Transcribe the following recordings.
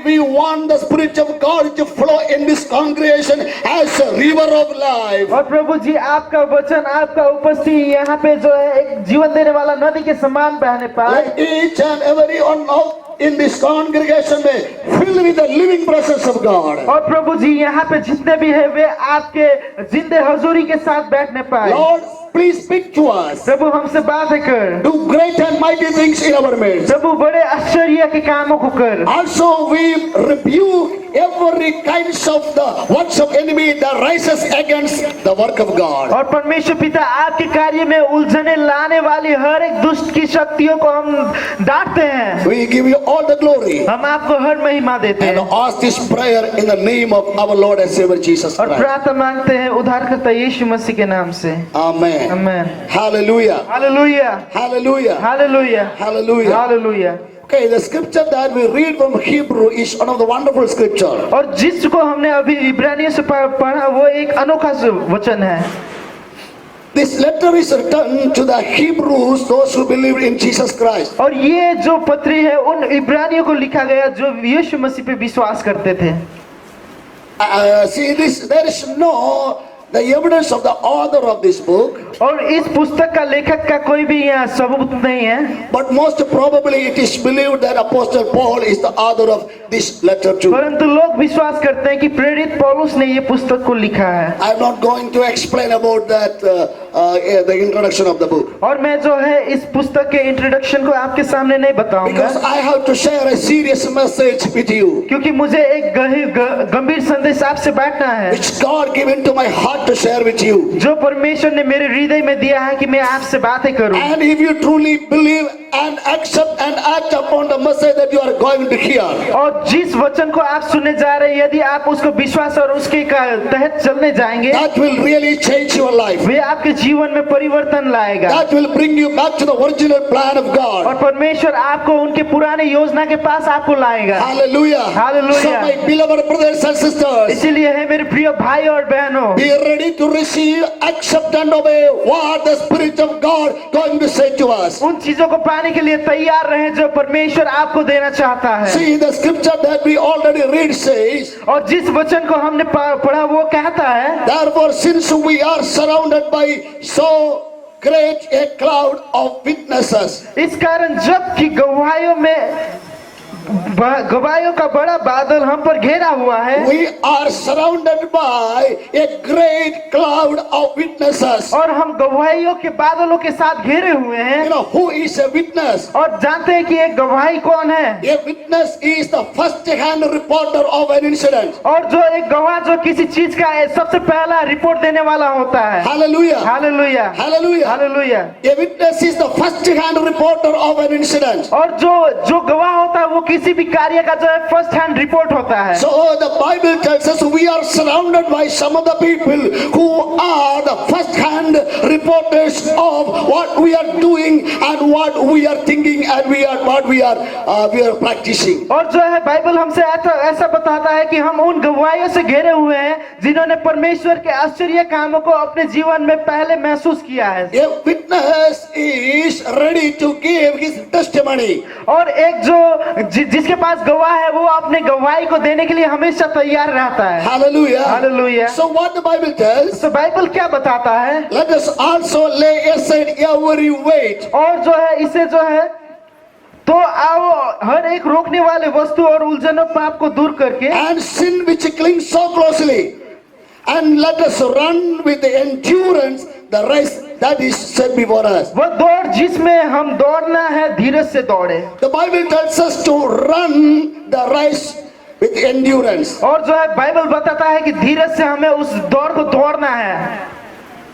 we want the Spirit of God to flow in this congregation as a river of life. और प्रभु जी आपका वचन, आपका उपस्थिति यहाँ पे जो है एक जीवन देने वाला नदी के समान बहने पाए। Let each and every one of in this congregation may fill with the living presence of God. और प्रभु जी यहाँ पे जितने भी है वे आपके जिंदे हजूरी के साथ बैठने पाए। Lord, please speak to us. प्रभु हमसे बातें कर। Do great and mighty things in our midst. प्रभु बड़े आश्चर्य के कामों को कर। Also we rebuke every kinds of the works of enemy that rises against the work of God. और परमेश्वर पिता आपके कार्य में उलझने लाने वाली हर एक दुष्ट की शक्तियों को हम डांटते हैं। We give you all the glory हम आपको हर महिमा देते and हैं ask this prayer in the name of our Lord and Savior Jesus और Christ. प्रार्थना मांगते हैं उद्धारकर्ता यीशु मसीह के नाम से। Amen. आमीन। Hallelujah. Hallelujah Hallelujah. Hallelujah Hallelujah. Hallelujah. Okay, the scripture that we read from Hebrew is one of the wonderful scripture. और जिसको हमने अभी इब्रानियों से पढ़ा वो एक अनोखा वचन है। This letter is written to the Hebrews, those who believe in Jesus Christ. और ये जो पत्री है उन इब्रानियों को लिखा गया जो यीशु मसीह पे विश्वास करते थे। See this, there is no the evidence of the author of this book, और इस पुस्तक का लेखक का कोई भी यहाँ सबूत नहीं है। but most probably it is believed that Apostle Paul is the author of this letter too. परंतु लोग विश्वास करते हैं कि प्रेरित पौलुस ने ये पुस्तक को लिखा है। I am not going to explain about that the introduction of the book, और मैं जो है इस पुस्तक के इंट्रोडक्शन को आपके सामने नहीं बताऊंगा because I have to share a serious message with you, क्योंकि मुझे एक गंभीर संदेश आपसे बांटना है which God given to my heart to share with you. जो परमेश्वर ने मेरे हृदय में दिया है कि मैं आपसे बातें करूं। And if you truly believe and accept and act upon the message that you are going to hear, और जिस वचन को आप सुनने जा रहे हैं यदि आप उसको विश्वास और उसके तहत चलने जाएंगे that will really change your life. वे आपके जीवन में परिवर्तन लाएगा That will bring you back to the original plan of और God. परमेश्वर आपको उनके पुराने योजना के पास आपको लाएगा। Hallelujah. Hallelujah. So my beloved brothers and sisters, इसीलिए है मेरे प्रिय भाई और बहनों, be ready to receive, accept and obey what the Spirit of God going to say to us. उन चीजों को पाने के लिए तैयार रहे जो परमेश्वर आपको देना चाहता है। See, the scripture that we already read says, और जिस वचन को हमने पढ़ा वो कहता है, therefore since we are surrounded by so great a cloud of witnesses, इस कारण जबकि गवाहियों का बड़ा बादल हम पर घेरा हुआ है, we are surrounded by a great cloud of witnesses. और हम गवाहियों के बादलों के साथ घेरे हुए हैं। You know who is a witness? और जानते हैं कि एक गवाही कौन है? A witness is the first-hand reporter of an incident. और जो एक गवाह जो किसी चीज का सबसे पहला रिपोर्ट देने वाला होता है। Hallelujah. Hallelujah Hallelujah. Hallelujah. A witness is the first-hand reporter of an incident. और जो गवाह होता है वो किसी भी कार्य का जो है फर्स्ट हैंड रिपोर्ट होता है। So the Bible tells us we are surrounded by some of the people who are the first-hand reporters of what we are doing and what we are thinking and what we are practicing. और जो है Bible हमसे ऐसा बताता है कि हम उन गवाहियों से घिरे हुए हैं जिन्होंने परमेश्वर के आश्चर्य कामों को अपने जीवन में पहले महसूस किया है। A witness is ready to give his testimony. और एक जिसके पास गवाह है वो अपने गवाही को देने के लिए हमेशा तैयार रहता है। Hallelujah. Hallelujah. So what the Bible tells, तो बाइबल क्या बताता है? let us also lay aside every weight. और जो है इसे जो है तो आओ हर एक रोकने वाले वस्तु और उलझनों पाप को दूर करके And sin which clings so closely, and let us run with the endurance the race that is set before us. वह दौड़ जिसमें हम दौड़ना है धीरज से दौड़े। The Bible tells us to run the race with endurance. और जो है बाइबल बताता है कि धीरज से हमें उस दौड़ को दौड़ना है।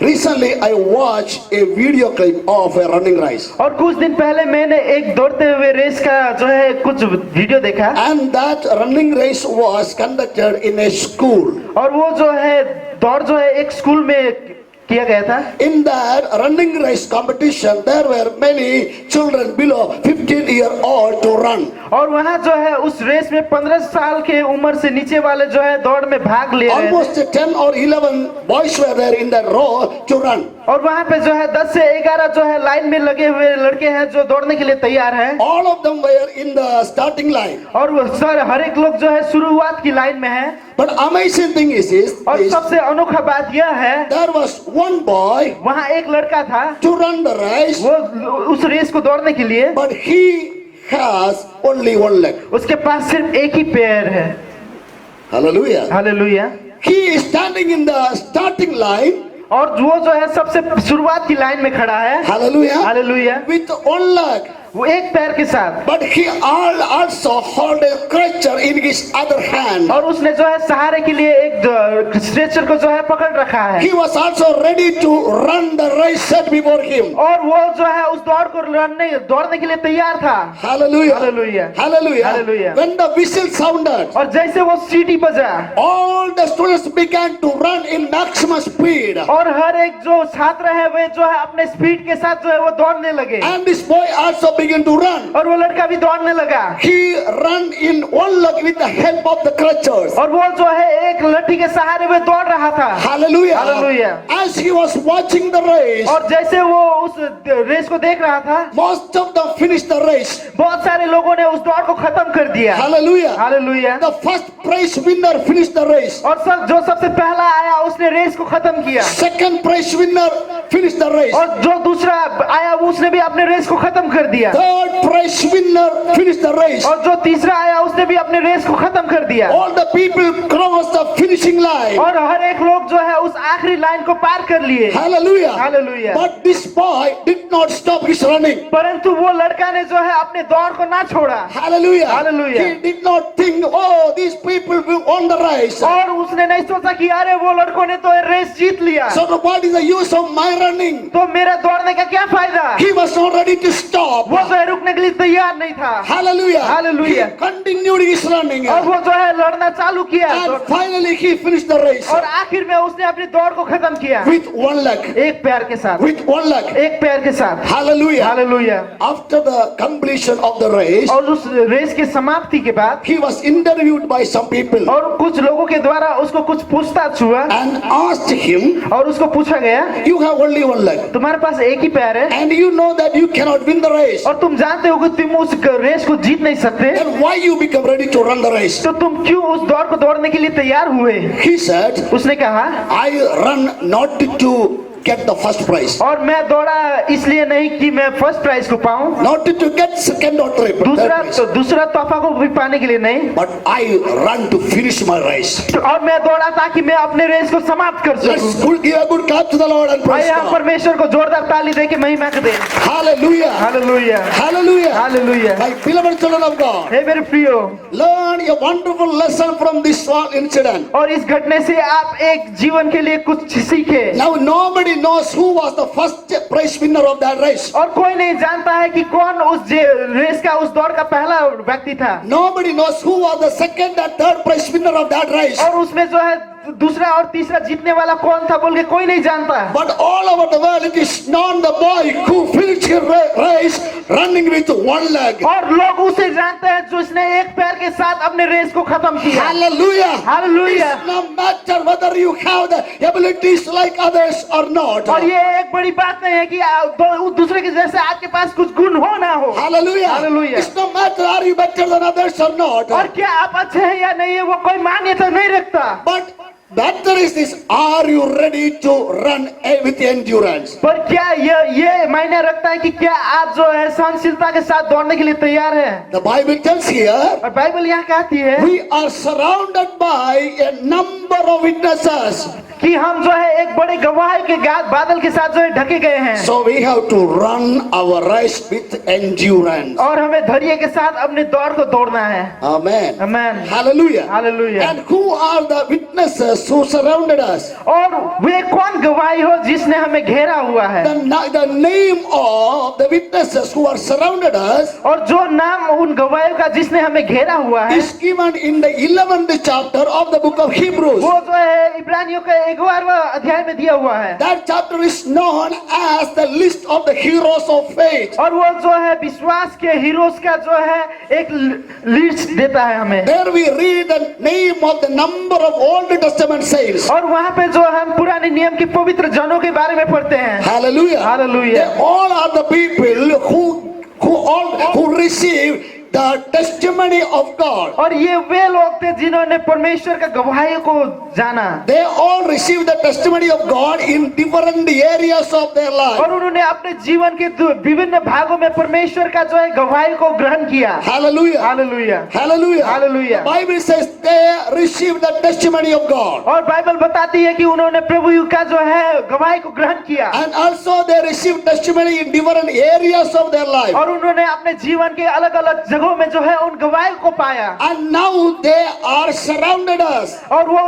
Recently I watched a video clip of a running race. और कुछ दिन पहले मैंने एक दौड़ते हुए रेस का जो है कुछ वीडियो देखा। And that running race was conducted in a school. और वो जो है दौड़ जो है एक स्कूल में किया गया था। In that running race competition, there were many children below 15 year old to run. और वहाँ जो है उस रेस में 15 साल के उम्र से नीचे वाले जो है दौड़ में भाग ले रहे थे। Almost 10 or 11 boys were there in that row to run. और वहाँ पे जो है 10 से 11 जो है लाइन में लगे हुए लड़के हैं जो दौड़ने के लिए तैयार हैं। All of them were in the starting line. और वो सर हर एक लोग जो है शुरुआत की लाइन में है। But amazing thing is और सबसे अनोखा बात यह है, there was one boy वहाँ एक लड़का था to run the race, वो उस रेस को दौड़ने के लिए, but he has only one leg. उसके पास सिर्फ एक ही पैर है। Hallelujah. Hallelujah. He is standing in the starting line. और वो जो है सबसे शुरुआत की लाइन में खड़ा है। Hallelujah. Hallelujah. With one leg. वो एक पैर के साथ, But he also hold a crutcher in his other hand. और उसने जो है सहारे के लिए एक स्ट्रेचर को जो है पकड़ रखा है। He was also ready to run the race set before him. और वो जो है उस दौड़ को दौड़ने के लिए तैयार था। Hallelujah. Hallelujah. Hallelujah. Hallelujah. When the whistle sounded, और जैसे वो सीटी बजा, all the students began to run in maximum speed. और हर एक जो छात्र है वे जो है अपने स्पीड के साथ जो है वो दौड़ने लगे। And this boy also began to run. और वो लड़का भी दौड़ने लगा। He ran in one leg with the help of the crutches. और वो जो है एक लट्ठी के सहारे में दौड़ रहा था। Hallelujah. Hallelujah. As he was watching the race, और जैसे वो उस रेस को देख रहा था, most of them finished the race. बहुत सारे लोगों ने उस दौड़ को खत्म कर दिया। Hallelujah. Hallelujah. The first prize winner finished the race. और जो सबसे पहला आया उसने रेस को खत्म किया। Second prize winner finished the race. और जो दूसरा आया उसने भी अपने रेस को खत्म कर दिया। Third prize winner finished the race. और जो तीसरा आया उसने भी अपने रेस को खत्म कर दिया। All the people crossed the finishing line. और हर एक लोग जो है उस आखिरी लाइन को पार कर लिए। Hallelujah. Hallelujah. But this boy did not stop his running. परंतु वो लड़का ने जो है अपने दौड़ को ना छोड़ा। Hallelujah. Hallelujah. He did not think, oh, these people will won the race. और उसने नहीं सोचा कि अरे वो लड़कों ने तो रेस जीत लिया, So what is the use of my running? तो मेरा दौड़ने का क्या फायदा। He was not ready to stop. वो जो है रुकने के लिए तैयार नहीं था। Hallelujah. Hallelujah. He continued his running. और वो जो है लड़ना चालू किया। And finally he finished the race. और आखिर में उसने अपनी दौड़ को खत्म किया। With one leg. एक पैर के साथ। With one leg. एक पैर के साथ। Hallelujah. Hallelujah. After the completion of the race, और उस रेस की समाप्ति के बाद he was interviewed by some people और कुछ लोगों के द्वारा उसको कुछ पूछताछ हुआ and asked him, और उसको पूछा गया, you have only one leg तुम्हारे पास एक ही पैर है and you know that you cannot win the race. और तुम जानते हो कि तुम उस रेस को जीत नहीं सकते, Then why you become ready to run the race? तो तुम क्यों उस दौड़ को दौड़ने के लिए तैयार हुए। He said, उसने कहा, I run not to get the first prize, और मैं दौड़ा इसलिए नहीं कि मैं फर्स्ट प्राइज को पाऊं, not to get second or third prize, दूसरा तोहफा को भी पाने के लिए नहीं, but I run to finish my race. और मैं दौड़ा ताकि मैं अपने रेस को समाप्त कर Let's सकूं। give a good clap to the Lord and praise आइए हम God. परमेश्वर को जोरदार ताली दे के महिमा दें। Hallelujah. Hallelujah. Hallelujah. Hallelujah. My beloved children of God, हे मेरे प्रियो, learn a wonderful lesson from this one incident. और इस घटने से आप एक जीवन के लिए कुछ सीखे। Now nobody knows who was the first prize winner of that race. और कोई नहीं जानता है कि कौन उस रेस का उस दौड़ का पहला व्यक्ति था। Nobody knows who was the second and third prize winner of that race. और उसमें जो है दूसरा और तीसरा जीतने वाला कौन था बोल के कोई नहीं जानता। But all over the world it is known the boy who finished his race running with one leg. और लोग उसे जानते हैं जो इसने एक पैर के साथ अपने रेस को खत्म किया। Hallelujah. Hallelujah. It's no matter whether you have the abilities like others or not. और ये एक बड़ी बात नहीं है कि दूसरे के जैसे आपके पास कुछ गुण हो ना हो। Hallelujah. Hallelujah. It's no matter are you better than others or not. और क्या आप अच्छे हैं या नहीं है वो कोई मान्यता नहीं रखता। But better is this, are you ready to run with endurance? पर क्या ये मायने रखता है कि क्या आप जो है सहनशीलता के साथ दौड़ने के लिए तैयार हैं। The Bible tells here, और बाइबल यहाँ कहती है we are surrounded by a number of witnesses. कि हम जो है एक बड़े गवाह के बादल के साथ जो है ढके गए हैं। So we have to run our race with endurance. और हमें धैर्य के साथ अपने दौड़ को दौड़ना है। Amen. Amen. Hallelujah. Hallelujah. And who are the witnesses who surrounded us? और वे कौन गवाही हो जिसने हमें घेरा हुआ है। The name of the witnesses who are surrounded us और जो नाम उन गवाहियों का जिसने हमें घेरा हुआ है is given in the 11th chapter of the book of Hebrews. वो जो है इब्रानियों के 11वां अध्याय में दिया हुआ है। That chapter is known as the list of the heroes of faith. और वो जो है विश्वास के हीरोज का जो है एक लिस्ट देता है हमें। There we read the name of the number of Old Testament saints. और वहाँ पे जो हम पुराने नियम के पवित्र जनों के बारे में पढ़ते हैं। Hallelujah. Hallelujah. They all are the people who receive the testimony of God. और ये वे लोग थे जिन्होंने परमेश्वर का गवाही को जाना। They all received the testimony of God in different areas of their life. और उन्होंने अपने जीवन के विभिन्न भागों में परमेश्वर का जो है गवाही को ग्रहण किया। Hallelujah. Hallelujah. Hallelujah. Hallelujah. The Bible says they received the testimony of God. और बाइबल बताती है कि उन्होंने प्रभु का जो है गवाही को ग्रहण किया। And also they received testimony in different areas of their life. और उन्होंने अपने जीवन के अलग अलग जगहों में जो है उन गवाही को पाया। And now they are surrounded us. और वो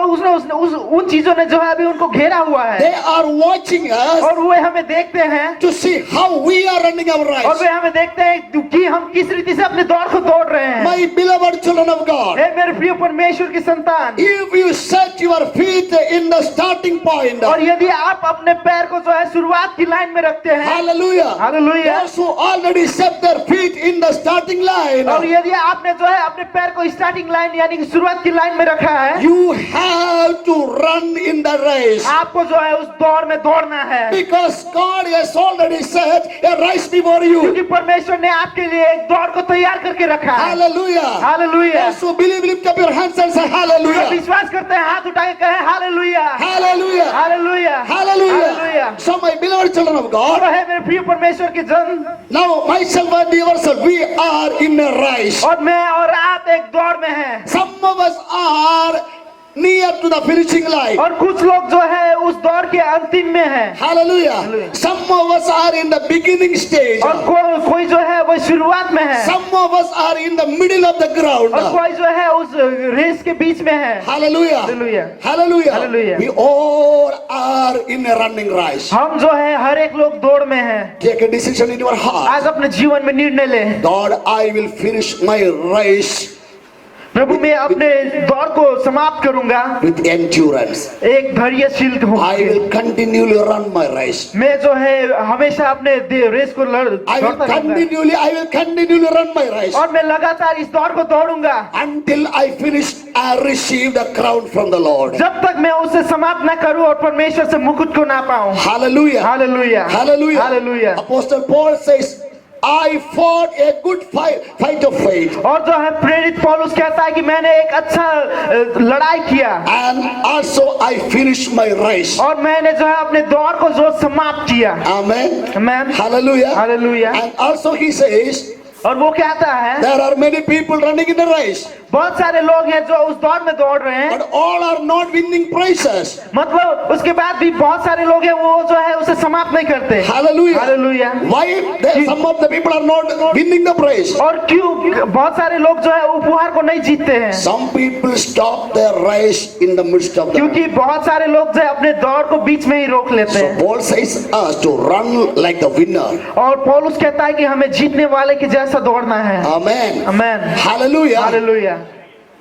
उन चीजों ने जो है अभी उनको घेरा हुआ है। They are watching us और वे हमें देखते हैं to see how we are running our और race. वे हमें देखते हैं कि हम किस रीति से अपने दौड़ को दौड़ रहे हैं। My beloved children of God, हे मेरे प्रिय परमेश्वर की संतान, if you set your feet in the starting point, और यदि आप अपने पैर को जो है शुरुआत की लाइन में रखते हैं, hallelujah, hallelujah, those who already set their feet in the starting line, और यदि आपने जो है अपने पैर को स्टार्टिंग लाइन यानी कि शुरुआत की लाइन में रखा है, you have to run in the race. आपको जो है उस दौड़ में दौड़ना है, Because God has already set a race before you. क्योंकि परमेश्वर ने आपके लिए एक दौड़ को तैयार करके रखा है। Hallelujah. Hallelujah. Those who believe, lift up your hands and say जो hallelujah. विश्वास करते हैं हाथ उठा के कहें hallelujah, Hallelujah. Hallelujah, Hallelujah. Hallelujah. So my beloved children of और God, है मेरे प्रिय परमेश्वर के जन, now myself and yourself, we are in a race. और मैं और आप एक दौड़ में हैं। Some of us are near to the finishing line. और कुछ लोग जो है उस दौड़ के अंतिम में हैं। Hallelujah. Hallelujah. Some of us are in the beginning stage. और कोई जो है वो शुरुआत में है। Some of us are in the middle of the ground. और कोई जो है उस रेस के बीच में है। Hallelujah. Hallelujah. Hallelujah. Hallelujah. We all are in a running race. हम जो है हर एक लोग दौड़ में हैं। Take a decision in your heart. आज अपने जीवन में निर्णय ले, Lord, I will finish my race प्रभु मैं अपने दौड़ को समाप्त करूंगा with endurance. एक धैर्यशील I होकर। will continually run my race. मैं जो है हमेशा अपने रेस को I will दौड़ता रहूंगा। continually run my race और मैं लगातार इस दौड़ को दौड़ूंगा until I finish and receive the crown from the Lord. जब तक मैं उसे समाप्त ना करूं और परमेश्वर से मुकुट को ना पाऊं। Hallelujah. Hallelujah, Hallelujah. Hallelujah. Apostle Paul says, I fought a good fight of faith. और जो है प्रेरित पौलुस कहता है कि मैंने एक अच्छा लड़ाई किया And also I finished my race. और मैंने जो है अपने दौड़ को जो समाप्त किया। Amen. Amen, Hallelujah. Hallelujah. And also he says, और वो कहता है there are many people running in the race, बहुत सारे लोग हैं जो उस दौड़ में दौड़ रहे हैं, but all are not winning prizes. मतलब उसके बाद भी बहुत सारे लोग हैं वो जो है उसे समाप्त नहीं करते। Hallelujah. Hallelujah. Why some of the people are not winning the prize? और क्यों बहुत सारे लोग जो है उपहार को नहीं जीतते हैं? Some people stop their race in the midst of the क्योंकि बहुत सारे लोग जो है अपने दौड़ को बीच में ही रोक लेते So हैं। Paul says us to run like the winner. और पौलुस कहता है कि हमें जीतने वाले के जैसा दौड़ना है। Amen. Amen, Hallelujah. Hallelujah.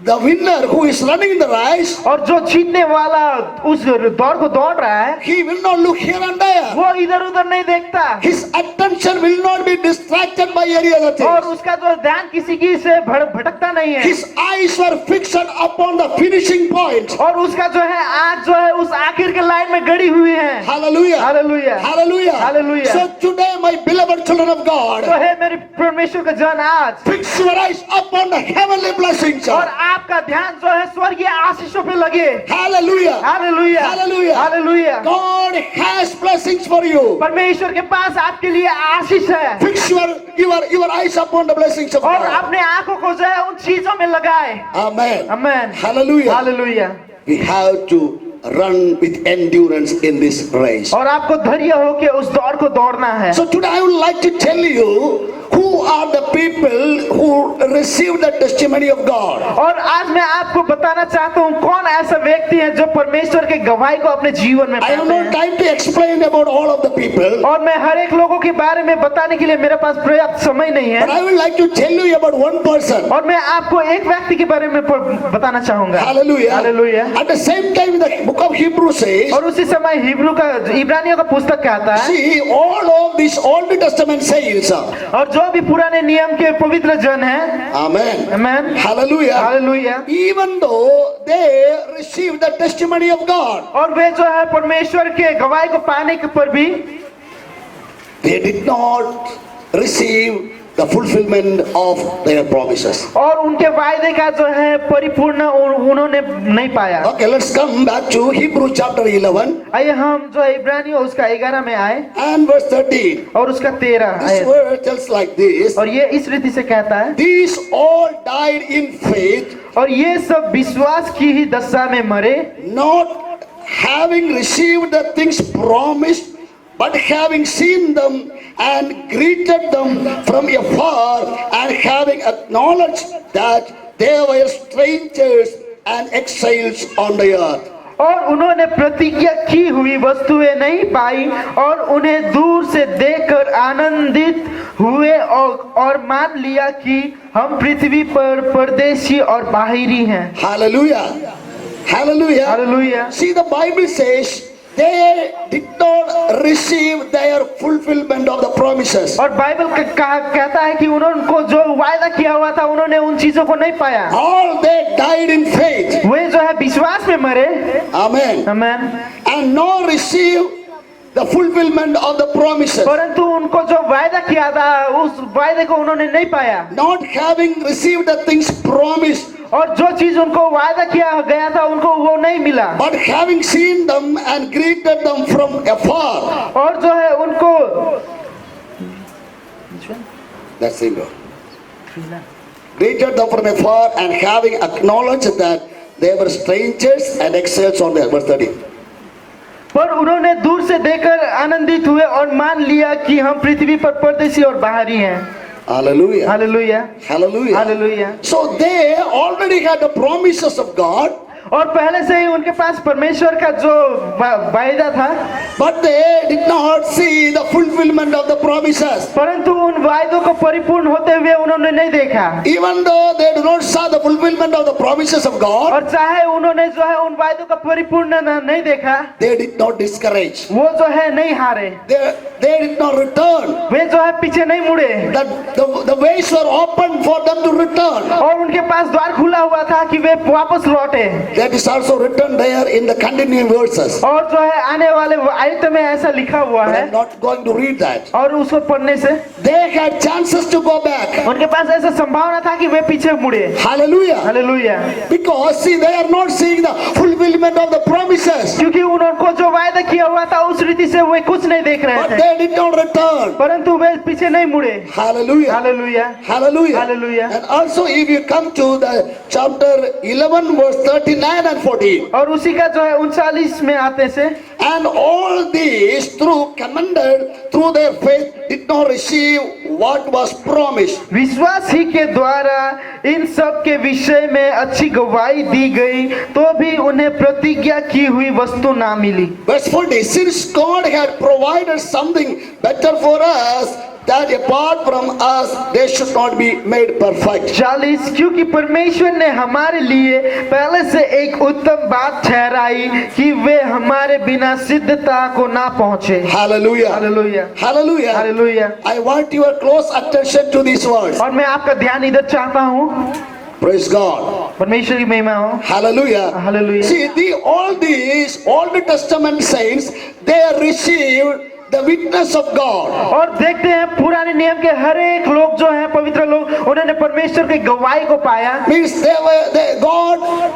The winner who is running in the race, और जो जीतने वाला उस दौड़ को दौड़ रहा है, he will not look here and there. वो इधर उधर नहीं देखता His attention will not be distracted by any other और thing. उसका जो ध्यान किसी की से भटकता नहीं है। His eyes were fixed upon the finishing point. और उसका जो है आँख जो है उस आखिर के लाइन में गड़ी हुई है। Hallelujah. Hallelujah, Hallelujah. Hallelujah. So today, my beloved children of तो God, है मेरे परमेश्वर का जन आज, fix your eyes upon the heavenly blessings. और आपका ध्यान जो है स्वर्गीय आशीषों पे लगे। Hallelujah. Hallelujah, Hallelujah. Hallelujah. God has blessings for you. परमेश्वर के पास आपके लिए आशीष है Fix your eyes upon the blessings of और God. अपने आंखों को जो है उन चीजों में लगाए। Amen. Amen, Hallelujah. Hallelujah. We have to run with endurance in this race. और आपको धैर्य हो के उस दौड़ को दौड़ना है। So today I would like to tell you who are the people who receive the testimony of God. और आज मैं आपको बताना चाहता हूँ कौन ऐसा व्यक्ति है जो परमेश्वर के गवाही को अपने जीवन में I have पाते no हैं। time to explain about all of the people, और मैं हर एक लोगों के बारे में बताने के लिए मेरे पास पर्याप्त समय नहीं but है। I would like to tell you about one person. और मैं आपको एक व्यक्ति के बारे में बताना चाहूंगा। Hallelujah. Hallelujah. At the same time, the book of Hebrews says, और उसी समय इब्रानियों का पुस्तक कहता है, see, all of these Old Testament saints, और जो भी पुराने नियम के पवित्र जन हैं, amen, amen, hallelujah, hallelujah, even though they received the testimony of God, और वे जो है परमेश्वर के गवाही को पाने के पर भी they did not receive the fulfillment of their promises. और उनके वायदे का जो है परिपूर्ण उन्होंने नहीं पाया। Okay, let's come back to Hebrews chapter 11 आइए हम जो इब्रानियों उसका 11 में आए and verse 13. और उसका 13 This आयत। word tells like this, और ये इस रीति से कहता है, these all died in faith, और ये सब विश्वास की ही दशा में मरे, not having received the things promised, but having seen them and greeted them from afar, and having acknowledged that they were strangers and exiles on the earth. और उन्होंने प्रतिज्ञा की हुई वस्तुएं नहीं पाई और उन्हें दूर से देखकर आनंदित हुए और मान लिया कि हम पृथ्वी पर परदेशी और बाहरी हैं। Hallelujah. Hallelujah. Hallelujah. See, the Bible says they did not receive their fulfillment of the promises. और बाइबल कहता है कि उनको जो वायदा किया हुआ था उन्होंने उन चीजों को नहीं पाया। All they died in faith. वे जो है विश्वास में मरे, Amen. Amen, And not receive the fulfillment of the promises. परंतु उनको जो वायदा किया था उस वायदे को उन्होंने नहीं पाया। Not having received the things promised, और जो चीज उनको वायदा किया गया था उनको वो नहीं मिला। but having seen them and greeted them from afar. और जो है उनको That's single. Greeted them from afar and having acknowledged that they were strangers and exiles on the earth. Verse 30. पर उन्होंने दूर से देखकर आनंदित हुए और मान लिया कि हम पृथ्वी पर परदेशी और बाहरी हैं। Hallelujah. Hallelujah, Hallelujah. Hallelujah. So they already had the promises of God, और पहले से ही उनके पास परमेश्वर का जो वायदा था, but they did not see the fulfillment of the promises. परंतु उन वायदों को परिपूर्ण होते हुए उन्होंने नहीं देखा। Even though they do not saw the fulfillment of the promises of God, और चाहे उन्होंने जो है उन वायदों का परिपूर्ण नहीं देखा, they did not discourage. वो जो है नहीं हारे, They did not return. वे जो है पीछे नहीं मुड़े, The ways were open for them to return. और उनके पास द्वार खुला हुआ था कि वे वापस लौटे। That is also written there in the continuing verses. और जो है आने वाले आयत में ऐसा लिखा हुआ But है, I'm not going to read that. और उसको पढ़ने से They had chances to go back. उनके पास ऐसा संभावना था कि वे पीछे मुड़े। Hallelujah. Hallelujah. Because see, they are not seeing the fulfillment of the promises. क्योंकि उनको जो वायदा किया हुआ था उस रीति से वे कुछ नहीं देख रहे But थे, they did not return. परंतु वे पीछे नहीं मुड़े। Hallelujah. Hallelujah, Hallelujah. Hallelujah. And also if you come to the chapter 11 verse 39 and 40. और उसी का जो है 39 में आते से, And all these through commended through their faith did not receive what was promised. विश्वास ही के द्वारा इन सब के विषय में अच्छी गवाही दी गई तो भी उन्हें प्रतिज्ञा की हुई वस्तु ना मिली। Verse 40. Since God had provided something better for us, that apart from us they should not be made perfect. 40 क्योंकि परमेश्वर ने हमारे लिए पहले से एक उत्तम बात ठहराई कि वे हमारे बिना सिद्धता को ना पहुंचे। Hallelujah. Hallelujah, Hallelujah. Hallelujah. I want your close attention to these words. और मैं आपका ध्यान इधर चाहता हूँ। Praise God. परमेश्वर की महिमा हो। Hallelujah. Hallelujah. See, all these Old Testament saints, they received the witness of God. और देखते हैं पुराने नियम के हर एक लोग जो हैं पवित्र लोग, उन्होंने परमेश्वर की गवाही को पाया। Means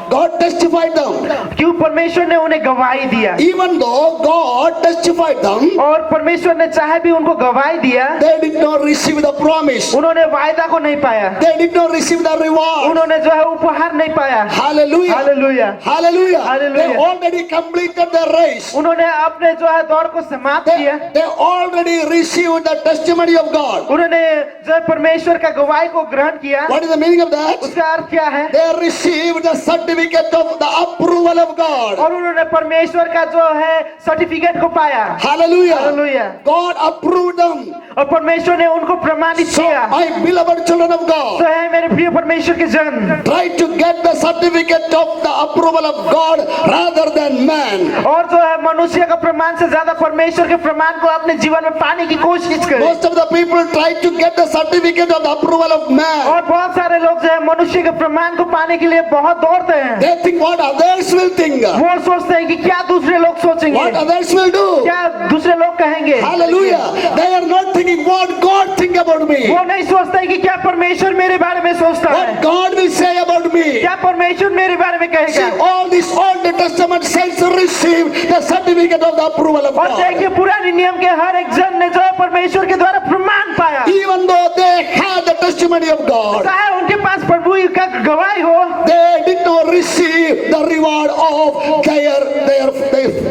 God testified them. क्यों परमेश्वर ने उन्हें गवाही दिया, Even though God testified them, और परमेश्वर ने चाहे भी उनको गवाही दिया, they did not receive the promise. उन्होंने वायदा को नहीं पाया, They did not receive the reward. उन्होंने जो है उपहार नहीं पाया। Hallelujah. Hallelujah, Hallelujah. Hallelujah. They already completed the race. उन्होंने अपने जो है दौड़ को समाप्त किया, They already received the testimony of God. उन्होंने जो है परमेश्वर का गवाही को ग्रहण किया। What is the meaning of that? उसका अर्थ क्या है? They received the certificate of the approval of God. और उन्होंने परमेश्वर का जो है सर्टिफिकेट को पाया। Hallelujah. Hallelujah, God approved them. और परमेश्वर ने उनको प्रमाणित So, किया। my beloved children of तो God, है मेरे प्रिय परमेश्वर के जन, try to get the certificate of the approval of God rather than man. और जो है मनुष्य का प्रमाण से ज्यादा परमेश्वर के प्रमाण को अपने जीवन में पाने की कोशिश करें। Most of the people try to get the certificate of the approval of man. और बहुत सारे लोग जो है मनुष्य के प्रमाण को पाने के लिए बहुत दौड़ते हैं। They think what others will think, वो सोचते हैं कि क्या दूसरे लोग सोचेंगे, what others will do. क्या दूसरे लोग कहेंगे। Hallelujah. They are not thinking what God think about me, वो नहीं सोचते कि क्या परमेश्वर मेरे बारे में सोचता है, what God will say about me. क्या परमेश्वर मेरे बारे में See, कहेगा। all these Old Testament saints received the certificate of the approval of और God. देखिए पुराने नियम के हर एक जन ने जो है परमेश्वर के द्वारा प्रमाण पाया, Even though they had the testimony of God, चाहे उनके पास प्रभु का गवाही हो, they did not receive the reward of their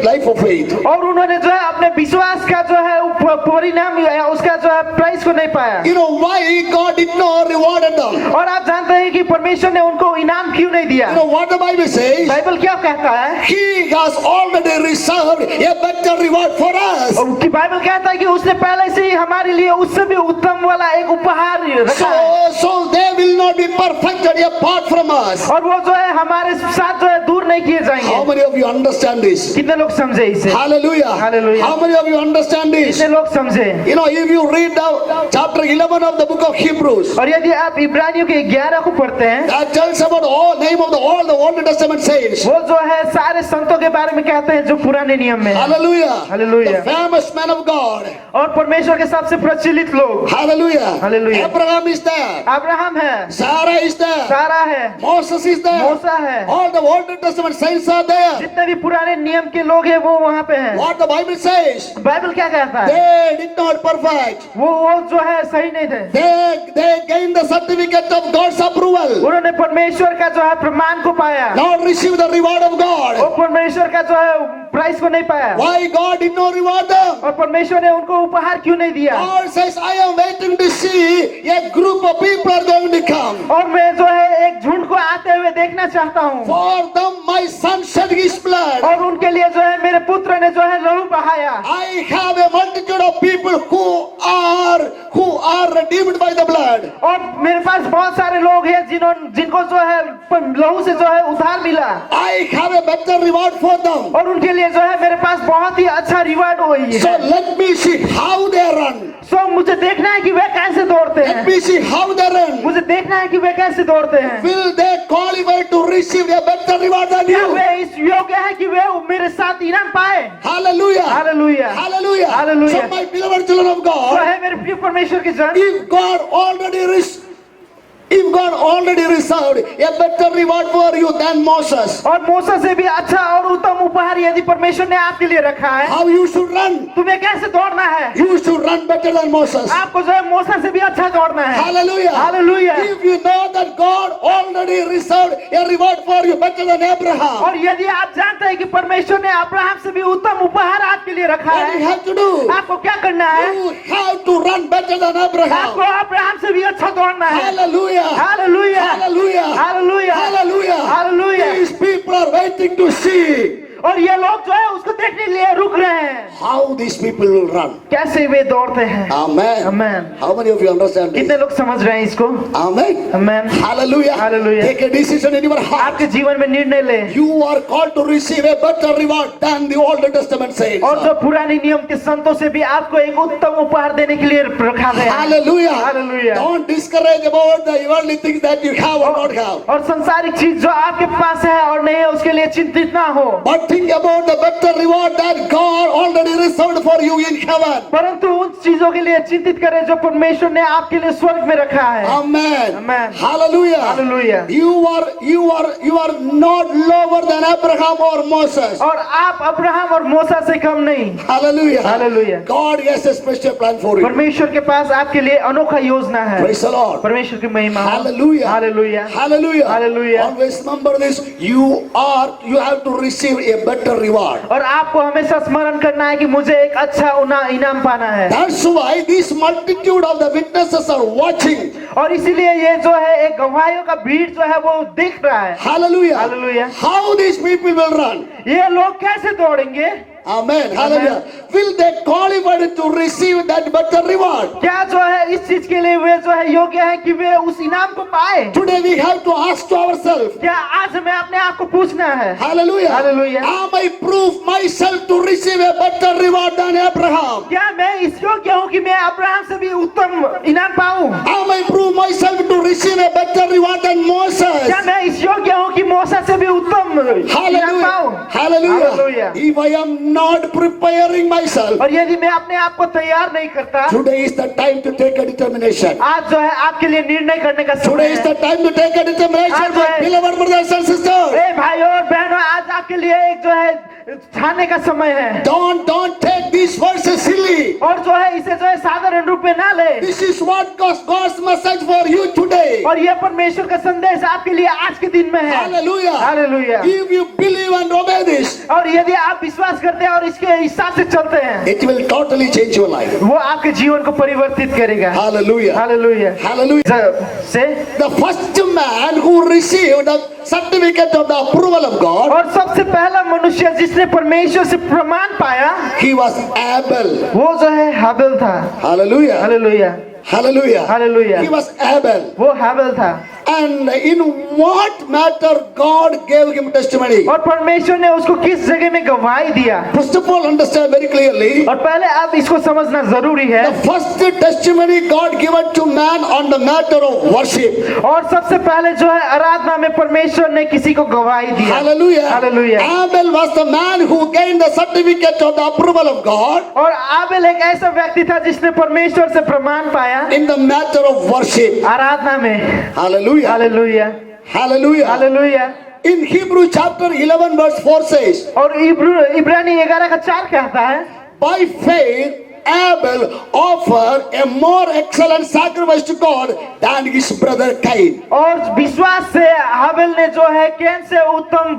life of faith. और उन्होंने जो है अपने विश्वास का जो है परिणाम या उसका जो है प्राइस को नहीं पाया। You know why God did not rewarded them? और आप जानते हैं कि परमेश्वर ने उनको इनाम क्यों नहीं दिया? You know what the Bible says? Bible क्या कहता है? He has already reserved a better reward for us. कि बाइबल कहता है कि उसने पहले से ही हमारे लिए उससे भी उत्तम वाला एक उपहार रखा है, So they will not be perfected apart from us. और वो जो है हमारे साथ जो है दूर नहीं किए How जाएंगे। many of you understand this? कितने लोग समझे इसे? Hallelujah. Hallelujah. How many of you understand this? कितने लोग समझे? You know, if you read the chapter 11 of the book of Hebrews, और यदि आप इब्रानियों के 11 को पढ़ते हैं, that tells about all name of all the Old Testament saints. वो जो है सारे संतों के बारे में कहते हैं जो पुराने नियम में हैं। Hallelujah. Hallelujah. The famous man of God. और परमेश्वर के सबसे प्रचलित लोग, Hallelujah. Hallelujah. Abraham is there. Abraham है, Sarah is there. सारा है, Moses is there. मूसा है, All the Old Testament saints are there. जितने भी पुराने नियम के लोग हैं वो वहाँ पे हैं। What the Bible says? Bible क्या कहता है? They did not perfect. वो जो है सही नहीं थे, They gained the certificate of God's approval. उन्होंने परमेश्वर का जो है प्रमाण को पाया, Not receive the reward of वो God. परमेश्वर का जो है प्राइस को नहीं पाया। Why God did not reward them? और परमेश्वर ने उनको उपहार क्यों नहीं दिया? God says, I am waiting to see a group of people are going to come. और मैं जो है एक झुंड को आते हुए देखना चाहता हूँ, For them my son shed his blood. और उनके लिए जो है मेरे पुत्र ने जो है लहू बहाया। I have a multitude of people who are redeemed by the blood. और मेरे पास बहुत सारे लोग हैं जिनको जो है लहू से जो है उधार मिला, I have a better reward for them. और उनके लिए जो है मेरे पास बहुत ही अच्छा रिवार्ड हुई So है। let me see how they run. सो मुझे देखना है कि वे कैसे दौड़ते Let हैं, me see how they run. मुझे देखना है कि वे कैसे दौड़ते हैं। Will they qualify to receive a better reward than क्या you? वे इस योग्य है कि वे मेरे साथ इनाम पाए? Hallelujah. Hallelujah, Hallelujah. Hallelujah. So my beloved children of तो God, है मेरे प्रिय परमेश्वर के जन, if God already reserved a better reward for you than Moses, और मूसा से भी अच्छा और उत्तम उपहार यदि परमेश्वर ने आपके लिए रखा है, how you should run? तुम्हें कैसे दौड़ना है? You should run better than Moses. आपको जो है मूसा से भी अच्छा दौड़ना है। Hallelujah. Hallelujah. If you know that God already reserved a reward for you better than Abraham, और यदि आप जानते हैं कि परमेश्वर ने अब्राहम से भी उत्तम उपहार आपके लिए रखा what you है, have to do? आपको क्या करना है? You have to run better than Abraham. आपको अब्राहम से भी अच्छा दौड़ना है। Hallelujah. Hallelujah, Hallelujah. Hallelujah, Hallelujah. Hallelujah. These people are waiting to see और ये लोग जो है उसको देखने के लिए रुक रहे हैं, how these people will run. कैसे वे दौड़ते हैं। Amen. Amen. How many of you understand this? कितने लोग समझ रहे हैं इसको? Amen. Amen. Hallelujah. Hallelujah. Take a decision in your heart. आपके जीवन में निर्णय ले, You are called to receive a better reward than the Old Testament saints. और जो पुराने नियम के संतों से भी आपको एक उत्तम उपहार देने के लिए रखा गया है। Hallelujah. Hallelujah. Don't discourage about the worldly things that you have or not have. और संसारिक चीज जो आपके पास है और रिवॉर्ड नहीं है उसके लिए चिंतित ना हो, but think about the better reward that God already reserved for you in heaven. परंतु उन चीजों के लिए चिंतित करें जो परमेश्वर ने आपके लिए स्वर्ग में रखा है। Amen. Amen. Hallelujah. Hallelujah. You are not lower than Abraham or Moses. और आप अब्राहम और मूसा से कम नहीं। Hallelujah. Hallelujah. God has a special plan for you. परमेश्वर के पास आपके लिए अनोखा योजना है। Praise the Lord. परमेश्वर की महिमा हो। Hallelujah. Hallelujah. Hallelujah. Hallelujah. Always remember this. You have to receive a better reward. और आपको हमेशा स्मरण करना है कि मुझे एक अच्छा इनाम पाना है। That's why this multitude of the witnesses are watching. और इसीलिए ये जो है एक गवाहियों का भीड़ जो है वो देख रहा है। Hallelujah. Hallelujah. How these people will run? ये लोग कैसे दौड़ेंगे? Amen. Hallelujah. Will they qualify to receive that better reward? क्या जो है इस चीज के लिए वे जो है योग्य है कि वे उस इनाम को पाए? Today we have to ask to ourselves. क्या आज हमें अपने आप को पूछना है? Hallelujah. Hallelujah. Am I prove myself to receive a better reward than Abraham? क्या मैं इस योग्य हूँ कि मैं अब्राहम से भी उत्तम इनाम पाऊँ? Am I prove myself to receive a better reward than Moses? क्या मैं इस योग्य हूँ कि मूसा से भी उत्तम इनाम पाऊँ? Hallelujah. Hallelujah. If I am not preparing myself, और यदि मैं अपने आप को तैयार नहीं करता, today is the time to take a determination. आज जो है आपके लिए निर्णय करने का समय Today is है। the time to take a determination, my beloved brothers and sisters. ए भाइयों और बहनों, आज आपके लिए एक जो है छाने का समय है। Don't take these verses silly. और जो है इसे जो है साधारण रूप में ना ले। This is what God's message for you today. और ये परमेश्वर का संदेश आपके लिए आज के दिन में है। Hallelujah. Hallelujah. If you believe and obey this, और यदि आप विश्वास करते हैं और इसके हिसाब से चलते हैं, it will totally change your life. वो आपके जीवन को परिवर्तित करेगा। Hallelujah. Hallelujah. Hallelujah. से The first man who received the certificate of the approval of God, और सबसे पहला मनुष्य जिसने परमेश्वर से प्रमाण पाया, he was Abel. वो जो है हाबिल था। Hallelujah. Hallelujah. Hallelujah. Hallelujah. He was Abel. वो हाबिल था। And in what matter God gave him testimony? और परमेश्वर ने उसको किस जगह में गवाही दिया? First of all, understand very clearly. और पहले आप इसको समझना जरूरी है। The first testimony God given to man on the matter of worship. और सबसे पहले जो है आराधना में परमेश्वर ने किसी को गवाही दिया। Hallelujah. Hallelujah. Abel was the man who gained the certificate of the approval of God और आबेल एक ऐसा व्यक्ति था जिसने परमेश्वर से प्रमाण पाया in the matter of worship. आराधना में। Hallelujah. Hallelujah. Hallelujah. Hallelujah. In Hebrew chapter 11 verse 4 says, और इब्रानी 11 का 4 कहता है, by faith Abel offered a more excellent sacrifice to God than his brother Cain. और विश्वास से हाबिल ने जो है कैन से उत्तम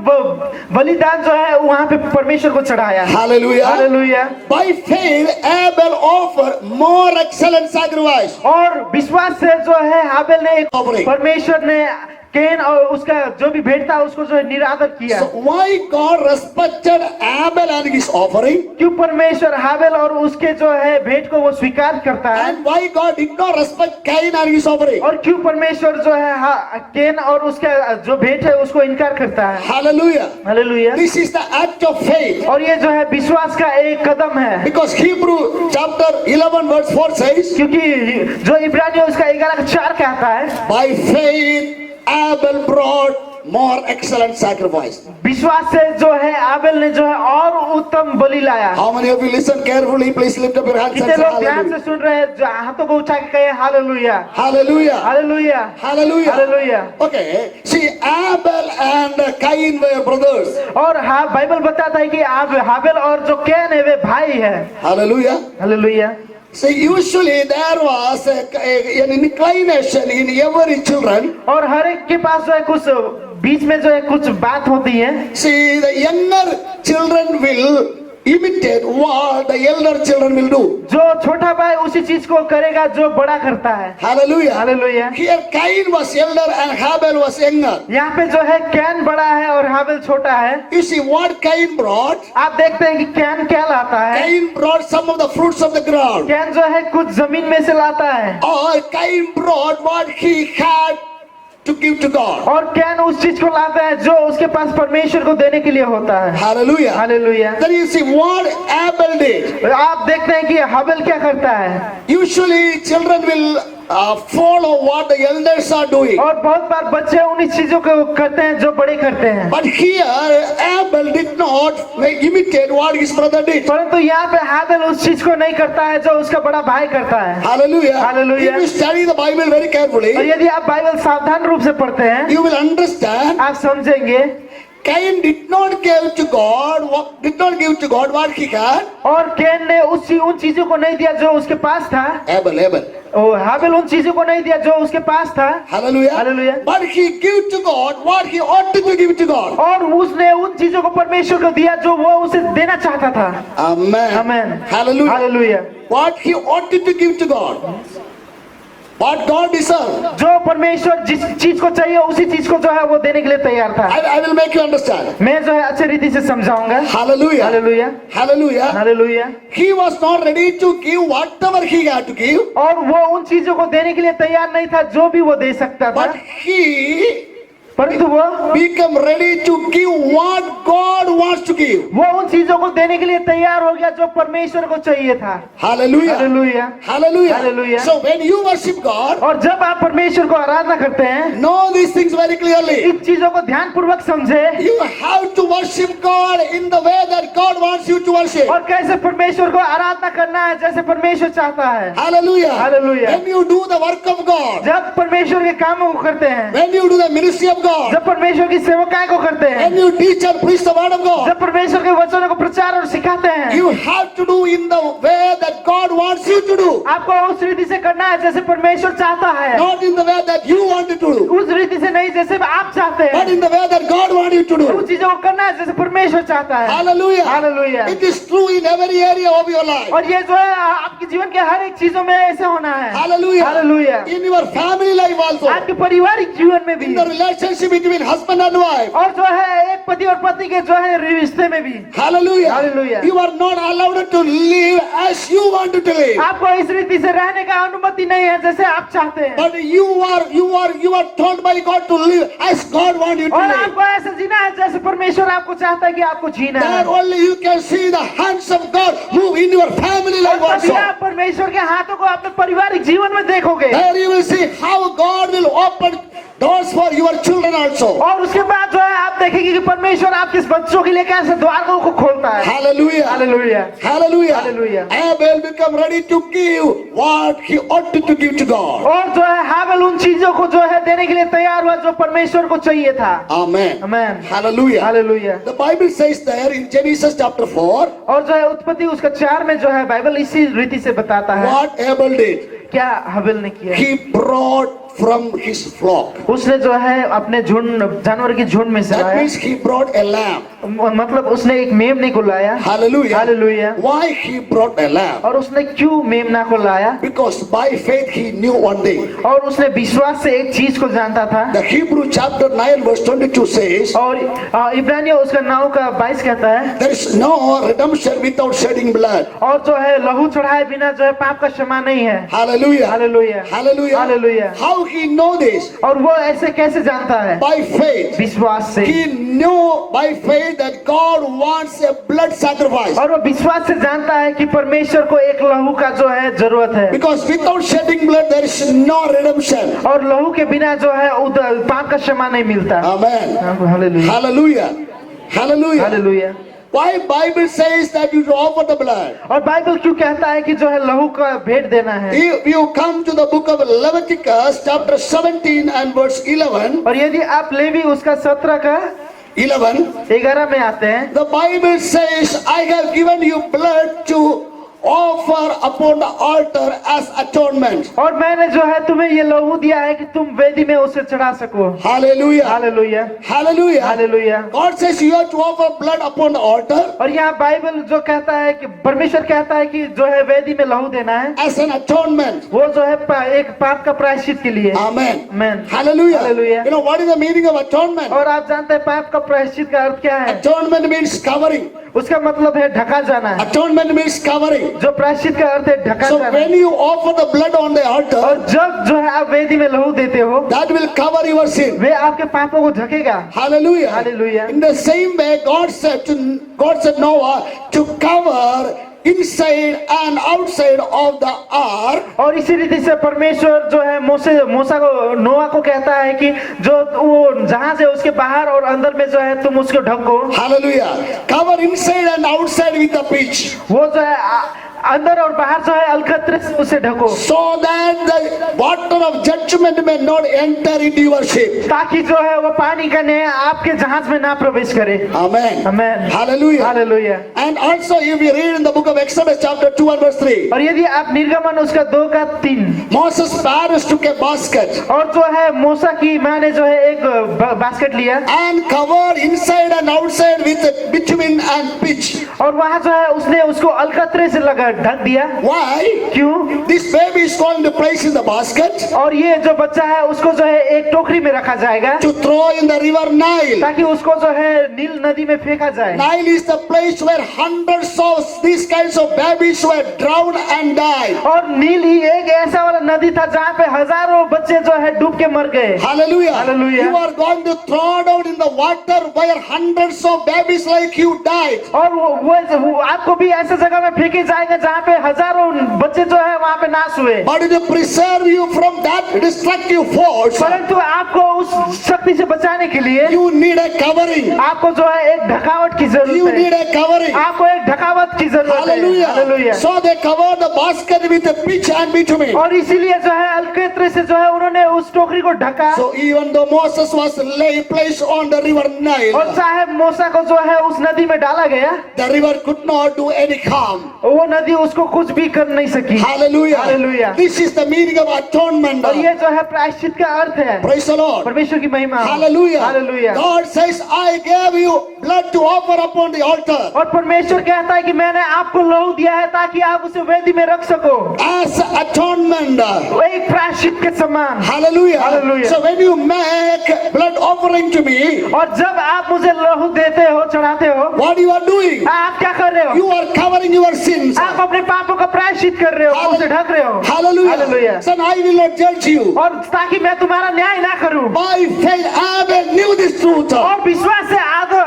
बलिदान जो है वहां पे परमेश्वर को चढ़ाया। Hallelujah. Hallelujah. By faith Abel offered more excellent sacrifice. और विश्वास से जो है हाबिल ने Offering. परमेश्वर ने कैन और उसका जो भी भेंट था उसको जो है निरादर किया। So why God respected Abel and his offering? क्यों परमेश्वर हाबिल और उसके जो है भेंट को वो स्वीकार करता है? And why God did not respect Cain and his offering? और क्यों परमेश्वर जो है कैन और उसका जो भेंट है उसको इनकार करता है? Hallelujah. Hallelujah. This is the act of faith. और ये जो है विश्वास का एक कदम है। Because Hebrew chapter 11 verse 4 says, क्योंकि जो इब्रानी है उसका 11 का 4 कहता है, by faith Abel brought more excellent sacrifice. विश्वास से जो है आबेल ने जो है और उत्तम बलि लाया। How many of you listen carefully? Please lift up your hands and कितने say लोग ध्यान से hallelujah. सुन रहे हैं? जो हाथों को उठा के कहे hallelujah. Hallelujah. Hallelujah. Hallelujah. Hallelujah. Okay. See, Abel and Cain were brothers. और हाँ, बाइबल बताता है कि हाबिल और जो कैन है वे भाई है। Hallelujah. Hallelujah. See, usually there was an inclination in every children. और हर एक के पास जो है कुछ बीच में जो है कुछ बात होती है। See, the younger children will imitate what the elder children will do. जो छोटा भाई उसी चीज को करेगा जो बड़ा करता है। Hallelujah. Hallelujah. Here Cain was elder and Abel was younger. यहाँ पे जो है कैन बड़ा है और हाबिल छोटा है। You see what Cain brought? आप देखते हैं कि कैन क्या लाता है? Cain brought some of the fruits of the ground. Can जो है कुछ जमीन में से लाता है। Or Cain brought what he had to give to God. और कैन उस चीज को लाता है जो उसके पास परमेश्वर को देने के लिए होता है। Hallelujah. Hallelujah. Then you see what Abel did. आप देखते हैं कि हाबिल क्या करता है? Usually children will follow what the elders are doing. और बहुत बार बच्चे उन्हीं चीजों को करते हैं जो बड़े करते हैं। But here Abel did not imitate what his brother did. परंतु यहाँ पे हाबिल उस चीज को नहीं करता है जो उसका बड़ा भाई करता है। Hallelujah. Hallelujah. If you study the Bible very carefully, और यदि आप बाइबल सावधान रूप से पढ़ते हैं you will understand आप समझेंगे Cain did not give to God what he had. और कैन ने उन चीजों को नहीं दिया जो उसके पास था। Abel. और हाबिल उन चीजों को नहीं दिया जो उसके पास था। Hallelujah. Hallelujah. But he gave to God what he ought to give to God. और उसने उन चीजों को परमेश्वर को दिया जो वो उसे देना चाहता था। Amen. Amen. Hallelujah. Hallelujah. What he ought to give to God. What God deserved. जो परमेश्वर जिस चीज को चाहिए उसी चीज को जो है वो देने के लिए तैयार था। I will make you understand. मैं जो है अच्छी रीति से समझाऊंगा। Hallelujah. Hallelujah. Hallelujah. Hallelujah. He was not ready to give whatever he had to give. और वो उन चीजों को देने के लिए तैयार नहीं था जो भी वो दे सकता था। But he परंतु वो become ready to give what God wants to give. वो उन चीजों को देने के लिए तैयार हो गया जो परमेश्वर को चाहिए था। Hallelujah. Hallelujah. Hallelujah. Hallelujah. So when you worship God, और जब आप परमेश्वर को आराधना करते हैं know these things very clearly. इन चीजों को ध्यान पूर्वक समझे You have to worship God in the way that God wants you to worship. और कैसे परमेश्वर को आराधना करना है जैसे परमेश्वर चाहता है। Hallelujah. Hallelujah. When you do the work of God, जब परमेश्वर के कामों को करते हैं, when you do the ministry of God, जब परमेश्वर की सेवकाएं को करते हैं, when you teach and preach the word of God, जब परमेश्वर के वचनों को प्रचार और सिखाते हैं, you have to do in the way that God wants you to do. आपको उस रीति से करना है जैसे परमेश्वर चाहता है, Not in the way that you want it to do, उस रीति से नहीं जैसे आप चाहते but हैं, in the way that God wants you to do. उन चीजों को करना है जैसे परमेश्वर चाहता है। Hallelujah. Hallelujah. It is true in every area of your life. और ये जो है आपके जीवन के हर एक चीजों में ऐसे होना है। Hallelujah. Hallelujah. In your family life also, आपके पारिवारिक जीवन में भी in the relationship between husband and wife. और जो है एक पति और पत्नी के जो है रिश्ते में भी। Hallelujah. Hallelujah. You are not allowed to live as you want to live. आपको इस रीति से रहने का अनुमति नहीं है जैसे आप चाहते हैं। But you are told by God to live as God wants you to और live. आपको ऐसे जीना है जैसे परमेश्वर आपको चाहता है कि आपको जीना है। There only you can see the hands of God move in your family life और तभी also. आप परमेश्वर के हाथों को अपने पारिवारिक जीवन में देखोगे। There you will see how God will open doors for your children also. और उसके बाद जो है आप देखेंगे कि परमेश्वर आपके बच्चों के लिए कैसे द्वारों को खोलता है। Hallelujah. Hallelujah. Hallelujah. Hallelujah. Abel become ready to give what he ought to give to God. और जो है हाबिल उन चीजों को जो है देने के लिए तैयार हुआ जो परमेश्वर को चाहिए था। Amen. Amen. Hallelujah. Hallelujah. The Bible says there in Genesis chapter 4 और जो है उत्पत्ति उसका 4 में जो है बाइबल इसी रीति से बताता है what Abel did. क्या हाबिल ने किया। He brought from his flock. उसने जो है अपने झुंड जानवर की झुंड में से That लाया, means he brought a lamb. मतलब उसने एक मेमने को लाया। Hallelujah. Hallelujah. Why he brought a lamb? और उसने क्यों मेमना को लाया? Because by faith he knew one thing. और उसने विश्वास से एक चीज को जानता था। The Hebrew chapter 9 verse 22 says और इब्रानियों उसका 9 का 22 कहता है there is no redemption without shedding blood. और जो है लहू चढ़ाए बिना जो है पाप का क्षमा नहीं है। Hallelujah. Hallelujah. Hallelujah. Hallelujah. How he know this? और वो ऐसे कैसे जानता है? By faith. विश्वास से। He knew by faith that God wants a blood sacrifice. और वो विश्वास से जानता है कि परमेश्वर को एक लहू का जो है जरूरत है। Because without shedding blood there is no redemption. और लहू के बिना जो है उधर पाप का क्षमा नहीं मिलता। Amen. Hallelujah. Hallelujah. Hallelujah. Hallelujah. Why Bible says that you offer the blood? और बाइबल क्यों कहता है कि जो है लहू का भेंट देना है? If you come to the book of Leviticus chapter 17 and verse 11, और यदि आप लेवी उसका 17 का 11 में आते हैं, the Bible says, I have given you blood to offer upon the altar as atonement. और मैंने जो है तुम्हें ये लहू दिया है कि तुम वेदी में उसे चढ़ा सको। Hallelujah. Hallelujah. Hallelujah. Hallelujah. God says you have to offer blood upon the altar और यहाँ बाइबल जो कहता है कि परमेश्वर कहता है कि जो है वेदी में लहू देना है as an atonement. वो जो है एक पाप का प्रायश्चित के लिए। Amen. Amen. Hallelujah. Hallelujah. You know what is the meaning of atonement? और आप जानते हैं पाप का प्रायश्चित का अर्थ क्या है? Atonement means covering. उसका मतलब है ढका जाना है। Atonement means covering. जो प्रायश्चित का अर्थ है ढका So जाना। when you offer the blood on the altar, और जब जो है आप वेदी में लहू देते हो that will cover your sin. वे आपके पापों को ढकेगा। Hallelujah. Hallelujah. In the same way, God said Noah to cover inside and outside of the ark. और इसी रीति से परमेश्वर जो है मूसा को नोआ को कहता है कि जो वो जहाज है उसके बाहर और अंदर में जो है तुम उसको ढको। Hallelujah. Cover inside and outside with the pitch, वो जो है अंदर और बाहर जो है अलकतरे से उसे ढको, so that the water of judgment may not enter into your ship. ताकि जो है वो पानी का न्याय आपके जहाज में ना प्रवेश करे। Amen. Amen. Hallelujah. Hallelujah. And also if you read in the book of Exodus chapter 2 and verse 3, और यदि आप निर्गमन उसका 2 का 3 Moses' parents took a basket और जो है मूसा की माँ ने जो है एक बास्केट लिया and covered inside and outside with bitumen and pitch. और वहाँ जो है उसने उसको अलकतरे से लगा ढक दिया। Why? क्यों? This baby is going to place in the basket और ये जो बच्चा है उसको जो है एक टोकरी में रखा जाएगा to throw in the river Nile. ताकि उसको जो है नील नदी में फेंका जाए। Nile is the place where hundreds of these kinds of babies were drowned and died. और नील ही एक ऐसा वाला नदी था जहाँ पे हजारों बच्चे जो है डूब के मर गए। Hallelujah. Hallelujah. You are going to throw down in the water where hundreds of babies like you died. और वो आपको भी ऐसे जगह में फेंके जाएंगे जहाँ पे हजारों बच्चे जो है वहाँ पे नाश हुए। But to preserve you from that destructive force, परंतु आपको उस शक्ति से बचाने के लिए you need a covering. आपको जो है एक ढकावट की You जरूरत need है। a covering. आपको एक ढकावट की जरूरत है। Hallelujah. Hallelujah. So they covered the basket with a pitch and bitumen. और इसीलिए जो है अलकतरे से जो है उन्होंने उस टोकरी को ढका। So even though Moses was placed on the river और Nile, चाहे मूसा को जो है उस नदी में डाला गया, the river could not do any harm. वो नदी उसको कुछ भी कर नहीं सकी। Hallelujah. Hallelujah. This is the meaning of atonement. और ये जो है प्रायश्चित का अर्थ है। Praise the Lord. परमेश्वर की महिमा हो। Hallelujah. Hallelujah. God says, I gave you blood to offer upon the altar और परमेश्वर कहता है कि मैंने आपको लहू दिया है ताकि आप उसे वेदी में रख सको, as atonement. वो एक प्रायश्चित के समान। Hallelujah. Hallelujah. So when you make blood offering to me, और जब आप मुझे लहू देते हो, चढ़ाते हो, what you are doing? आप क्या कर रहे हो? You are covering your sins. आप अपने पापों का प्रायश्चित कर रहे हो, उसे ढक रहे हो। Hallelujah. Hallelujah. Son, I will not judge you. और ताकि मैं तुम्हारा न्याय ना करूं। By faith, Abel knew this truth. और विश्वास से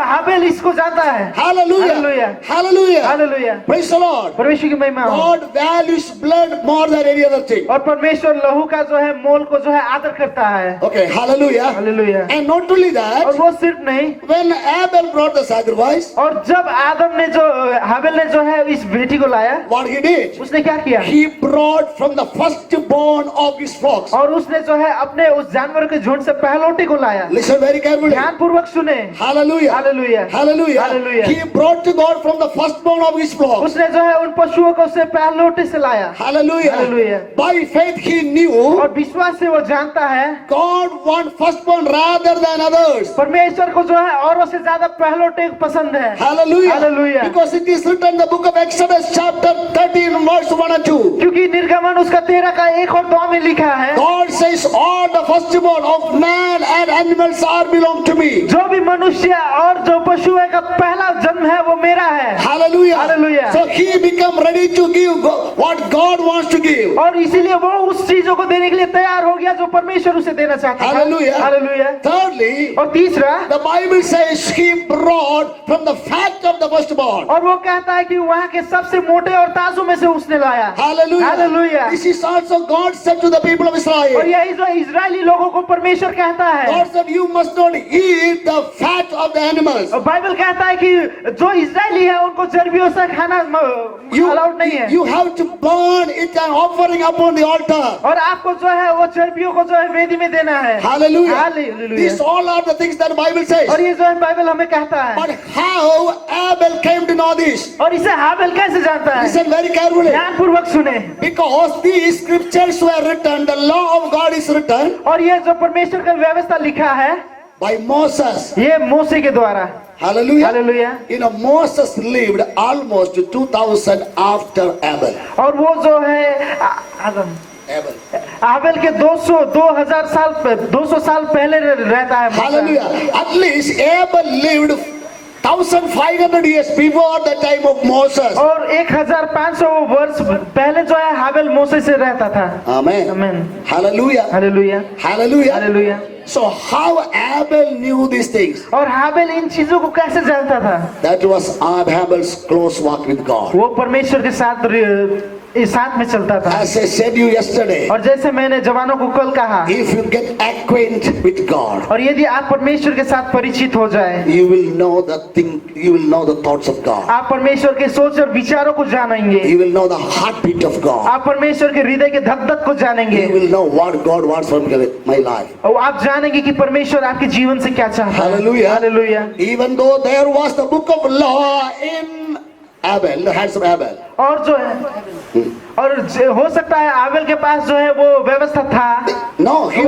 हाबेल इसको जानता है। Hallelujah. Hallelujah. Hallelujah. Hallelujah. Praise the Lord. परमेश्वर की महिमा हो। God values blood more than any other thing. और परमेश्वर लहू का जो है मोल को जो है आदर करता है। Okay, hallelujah. Hallelujah. And not only और that, वो सिर्फ नहीं, when Abel brought the sacrifice, और जब आदम ने जो हाबेल ने जो है इस बेटी को लाया, what he did? उसने क्या किया? He brought from the firstborn of his flocks. और उसने जो है अपने उस जानवर के झुंड से पहलौटे को लाया। Listen very carefully. ध्यान पूर्वक सुने। Hallelujah. Hallelujah. Hallelujah. Hallelujah. He brought to God from the firstborn of his flocks. उसने जो है उन पशुओं को से पहलौटे से लाया। Hallelujah. Hallelujah. By faith he knew और विश्वास से वो जानता है God wants firstborn rather than others. परमेश्वर को जो है औरों से ज्यादा पहलौटे पसंद है। Hallelujah. Hallelujah. Because it is written in the book of Exodus chapter 13 verse 1 and 2. क्योंकि निर्गमन उसका 13 का 1 और 2 में लिखा है, God says all the firstborn of man and animals are belong to me. जो भी मनुष्य और जो पशु है का पहला जन्म है वो मेरा है। Hallelujah. Hallelujah. So he become ready to give what God wants to give. और इसीलिए वो उस चीजों को देने के लिए तैयार हो गया जो परमेश्वर उसे देना चाहता है। Hallelujah. हालेलुया। Thirdly, और तीसरा, the Bible says he brought from the fat of the firstborn. और वो कहता है कि वहाँ के सबसे मोटे और ताजों में से उसने लाया। Hallelujah. Hallelujah. This is also God said to the people of और Israel. यही जो इजरायली लोगों को परमेश्वर कहता है, God said you must not eat the fat of the animals. और बाइबल कहता है कि जो इजरायली है उनको चर्बियों से खाना अलाउड नहीं है। You have to burn it and offering upon the altar. और आपको जो है वो चर्बियों को जो है वेदी में देना है। Hallelujah. Hallelujah. These all are the things that the Bible says. और ये जो है बाइबल हमें कहता है। But how Abel came to know this? और इसे हाबेल कैसे जानता है? Listen very carefully. ध्यान पूर्वक सुने। Because these scriptures were written, the law of God is written और ये जो परमेश्वर का व्यवस्था लिखा है by Moses. ये मूसे के द्वारा। Hallelujah. Hallelujah. You know, Moses lived almost 2000 after Abel. और वो जो है आदम Abel. हाबेल के 200 साल पहले रहता है मूसा। Hallelujah. At least Abel lived 1500 years before the time of Moses. और 1500 वर्ष पहले जो है हाबेल मूसे से रहता था। Amen. आमीन। Hallelujah. Hallelujah. Hallelujah. Hallelujah. So how Abel knew these things? और हाबेल इन चीजों को कैसे जानता था? That was Abel's close walk with God. वो परमेश्वर के साथ में चलता था। As I said you yesterday, और जैसे मैंने जवानों को कल कहा, if you get acquainted with God, और यदि आप परमेश्वर के साथ परिचित हो जाए, you will know the thoughts of God. आप परमेश्वर के सोच और विचारों को जानेंगे। You will know the heartbeat of God. आप परमेश्वर के हृदय के धक-धक को जानेंगे। You will know what God wants from my life. और आप जानेंगे कि परमेश्वर आपके जीवन से क्या चाहता है। Hallelujah. Hallelujah. Even though there was the book of law in Abel, in the hands of Abel. और जो है, और हो सकता है आबेल के पास जो है वो व्यवस्था था। No, he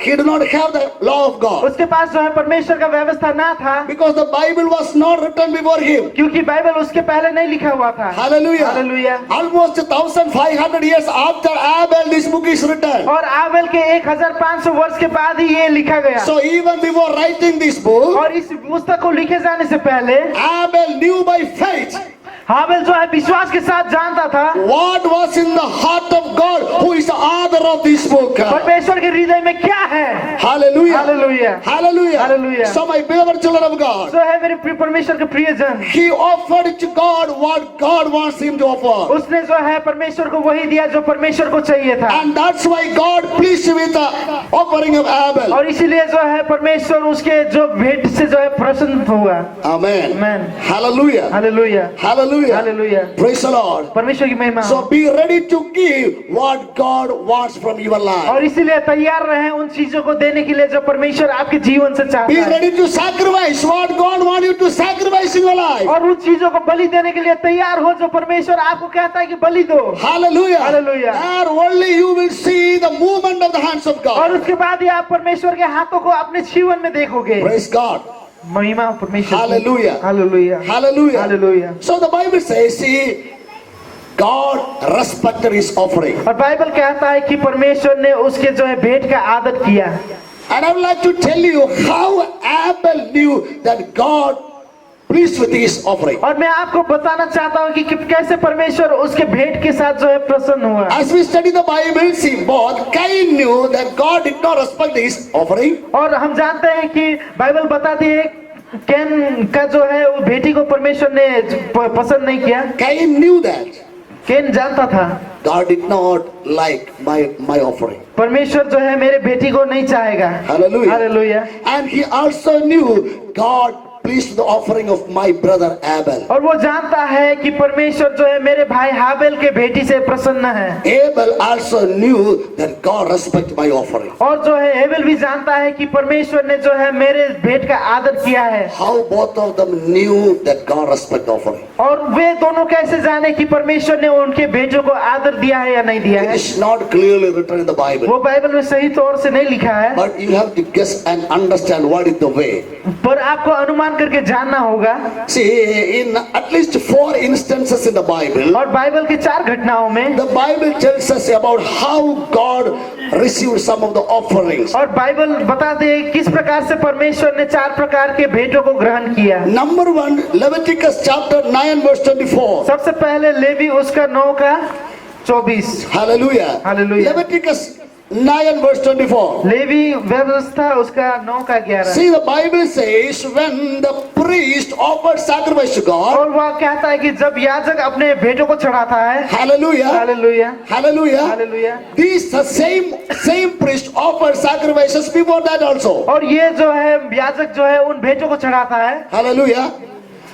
did not have the law of God. उसके पास जो है परमेश्वर का व्यवस्था ना था, Because the Bible was not written before him. क्योंकि बाइबल उसके पहले नहीं लिखा हुआ था। Hallelujah. Hallelujah. Almost 1500 years after Abel, this book is written. और आबेल के 1500 वर्ष के बाद ही ये लिखा गया। So even before writing this book, और इस पुस्तक को लिखे जाने से पहले Abel knew by faith हाबेल जो है विश्वास के साथ जानता था what was in the heart of God, who is the author of this book. परमेश्वर के हृदय में क्या है। Hallelujah. Hallelujah. Hallelujah. Hallelujah. So my beloved children of God, जो है मेरे परमेश्वर के प्रियजन, he offered to God what God wants him to offer. उसने जो है परमेश्वर को वही दिया जो परमेश्वर को चाहिए था। And that's why God pleased with the offering of Abel. और इसीलिए जो है परमेश्वर उसके जो भेंट से जो है प्रसन्न हुआ। Amen. Amen. Hallelujah. Hallelujah. Hallelujah. Hallelujah. Praise the Lord. परमेश्वर की महिमा। So be ready to give what God wants from your life. और इसीलिए तैयार रहें उन चीजों को देने के लिए जो परमेश्वर आपके जीवन से चाहता Be है। ready to sacrifice what God wants you to sacrifice in your life. और उन चीजों को बलि देने के लिए तैयार हो जो परमेश्वर आपको कहता है कि बलि दो। Hallelujah. Hallelujah. There only you will see the movement of the hands of God. और उसके बाद ही आप परमेश्वर के हाथों को अपने जीवन में देखोगे। Praise God. महिमा हो परमेश्वर की। Hallelujah. Hallelujah. Hallelujah. Hallelujah. So the Bible says, see, God respected his offering. और बाइबल कहता है कि परमेश्वर ने उसके जो है भेंट का आदर किया। And I would like to tell you how Abel knew that God pleased with his offering. और मैं आपको बताना चाहता हूँ कि कैसे परमेश्वर उसके भेंट के साथ जो है प्रसन्न हुआ। As we study the Bible, see, both Cain knew that God did not respect his offering. और हम जानते हैं कि बाइबल बताती है कैन का जो है वो बेटी को परमेश्वर ने पसंद नहीं किया। Cain knew that कैन जानता था God did not like my offering. परमेश्वर जो है मेरे बेटी को नहीं चाहेगा। Hallelujah. Hallelujah. And he also knew God pleased with the offering of my brother Abel. और वो जानता है कि परमेश्वर जो है मेरे भाई हाबेल के बेटी से प्रसन्न है। Abel also knew that God respects my offering. और जो है हेबेल भी जानता है कि परमेश्वर ने जो है मेरे भेंट का आदर किया है। How both of them knew that God respects the offering. और वे दोनों कैसे जाने कि परमेश्वर ने उनके बेटों को आदर दिया है या नहीं दिया है। It's not clearly written in the Bible. वो बाइबल में सही तौर से नहीं लिखा है। But you have to guess and understand what is the way. पर आपको अनुमान करके जानना होगा। See, in at least 4 instances in the Bible, और बाइबल के 4 घटनाओं में the Bible tells us about how God received some of the offerings. और बाइबल बताते हैं किस प्रकार से परमेश्वर ने 4 प्रकार के भेंटों को ग्रहण किया। Number 1, Leviticus chapter 9 verse 24. सबसे पहले लेवी उसका 9 का 24। Hallelujah. Hallelujah. Leviticus 9 verse 24. Levy व्यवस्था उसका 9 का 11। See, the Bible says when the priest offered sacrifice to God. और वह कहता है कि जब याजक अपने भेंटों को चढ़ाता है। Hallelujah. Hallelujah. Hallelujah. Hallelujah. These the same priest offered sacrifices before that also. और ये जो है याजक जो है उन भेंटों को चढ़ाता है। Hallelujah.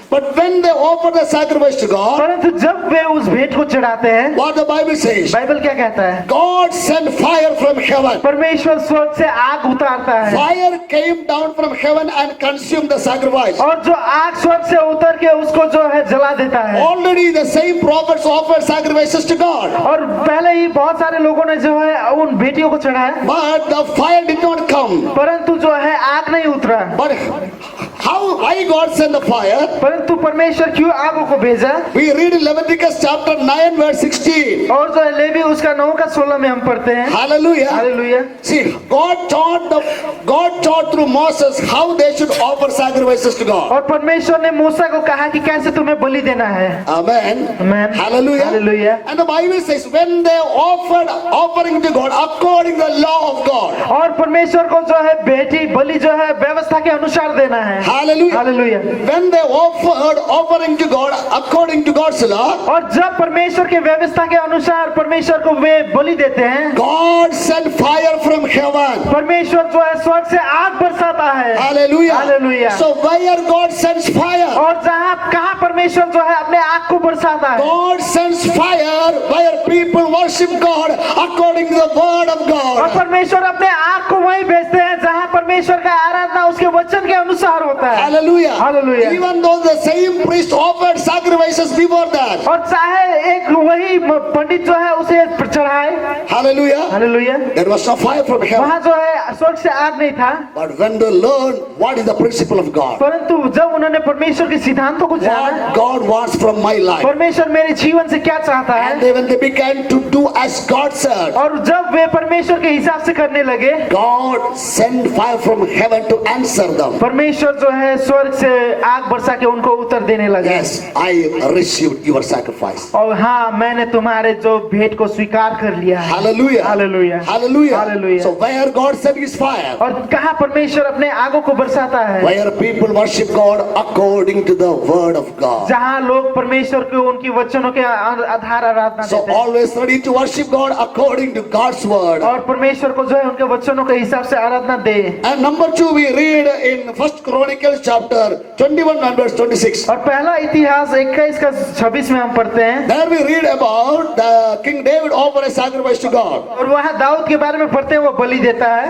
But when they offer the sacrifice to God, परंतु जब वे उस भेंट को चढ़ाते हैं, what the Bible says, Bible क्या कहता है? God sent fire from heaven. परमेश्वर स्वर्ग से आग उतारता है। Fire came down from heaven and consumed the sacrifice. और जो आग स्वर्ग से उतर के उसको जो है जला देता है। Already the same prophets offered sacrifices to God. और पहले ही बहुत सारे लोगों ने जो है उन बेटियों को चढ़ाया। But the fire did not come. परंतु जो है आग नहीं उतरा। But how, why God sent the fire? परंतु परमेश्वर क्यों आगों को भेजा? We read in Leviticus chapter 9 verse 16. और जो है लेवी उसका 9 का 16 में हम पढ़ते हैं। Hallelujah. Hallelujah. See, God taught through Moses how they should offer sacrifices to God. और परमेश्वर ने मूसा को कहा कि कैसे तुम्हें बलि देना है। Amen. Amen. Hallelujah. Hallelujah. And the Bible says when they offering to God according to the law of God. और परमेश्वर को जो है बेटी बलि जो है व्यवस्था के अनुसार देना है। Hallelujah. Hallelujah. When they offering to God according to God's law. और जब परमेश्वर के व्यवस्था के अनुसार परमेश्वर को वे बलि देते हैं, God sent fire from heaven. परमेश्वर जो है स्वर्ग से आग बरसाता है। Hallelujah. Hallelujah. So where God sends fire. और कहाँ परमेश्वर जो है अपने आग को बरसाता है। God sends fire where people worship God according to the word of और God. परमेश्वर अपने आग को वहीं भेजते हैं जहाँ परमेश्वर का आराधना उसके वचन के अनुसार होता है। Hallelujah. Hallelujah. Even though the same priest offered sacrifices before that. और चाहे एक वही पंडित जो है उसे चढ़ाए। Hallelujah. Hallelujah. There was no fire from heaven. वहाँ जो है स्वर्ग से आग नहीं था। But when they learn what is the principle of God, परंतु जब उन्होंने परमेश्वर के सिद्धांतों को जाना, what God wants from my life, परमेश्वर मेरे जीवन से क्या चाहता है, and when they began to do as God said, और जब वे परमेश्वर के हिसाब से करने लगे, God sent fire from heaven to answer them. परमेश्वर जो है स्वर्ग से आग बरसा के उनको उत्तर देने लगा। Yes, I received your sacrifice. और हाँ, मैंने तुम्हारे जो भेंट को स्वीकार कर लिया है। Hallelujah. Hallelujah. Hallelujah. Hallelujah. So where God sent his fire, और कहाँ परमेश्वर अपने आगों को बरसाता है, where people worship God according to the word of God. जहाँ लोग परमेश्वर को उनकी वचनों के आधार आराधना So देते हैं। always ready to worship God according to God's word. और परमेश्वर को जो है उनके वचनों के हिसाब से आराधना दे। And number 2 we read in First Chronicles chapter 21 and verse 26. और पहला इतिहास 21 का 26 में हम पढ़ते हैं। There we read about the King David offered a sacrifice to God. और वहाँ दाऊद के बारे में पढ़ते हैं, वो बलि देता है।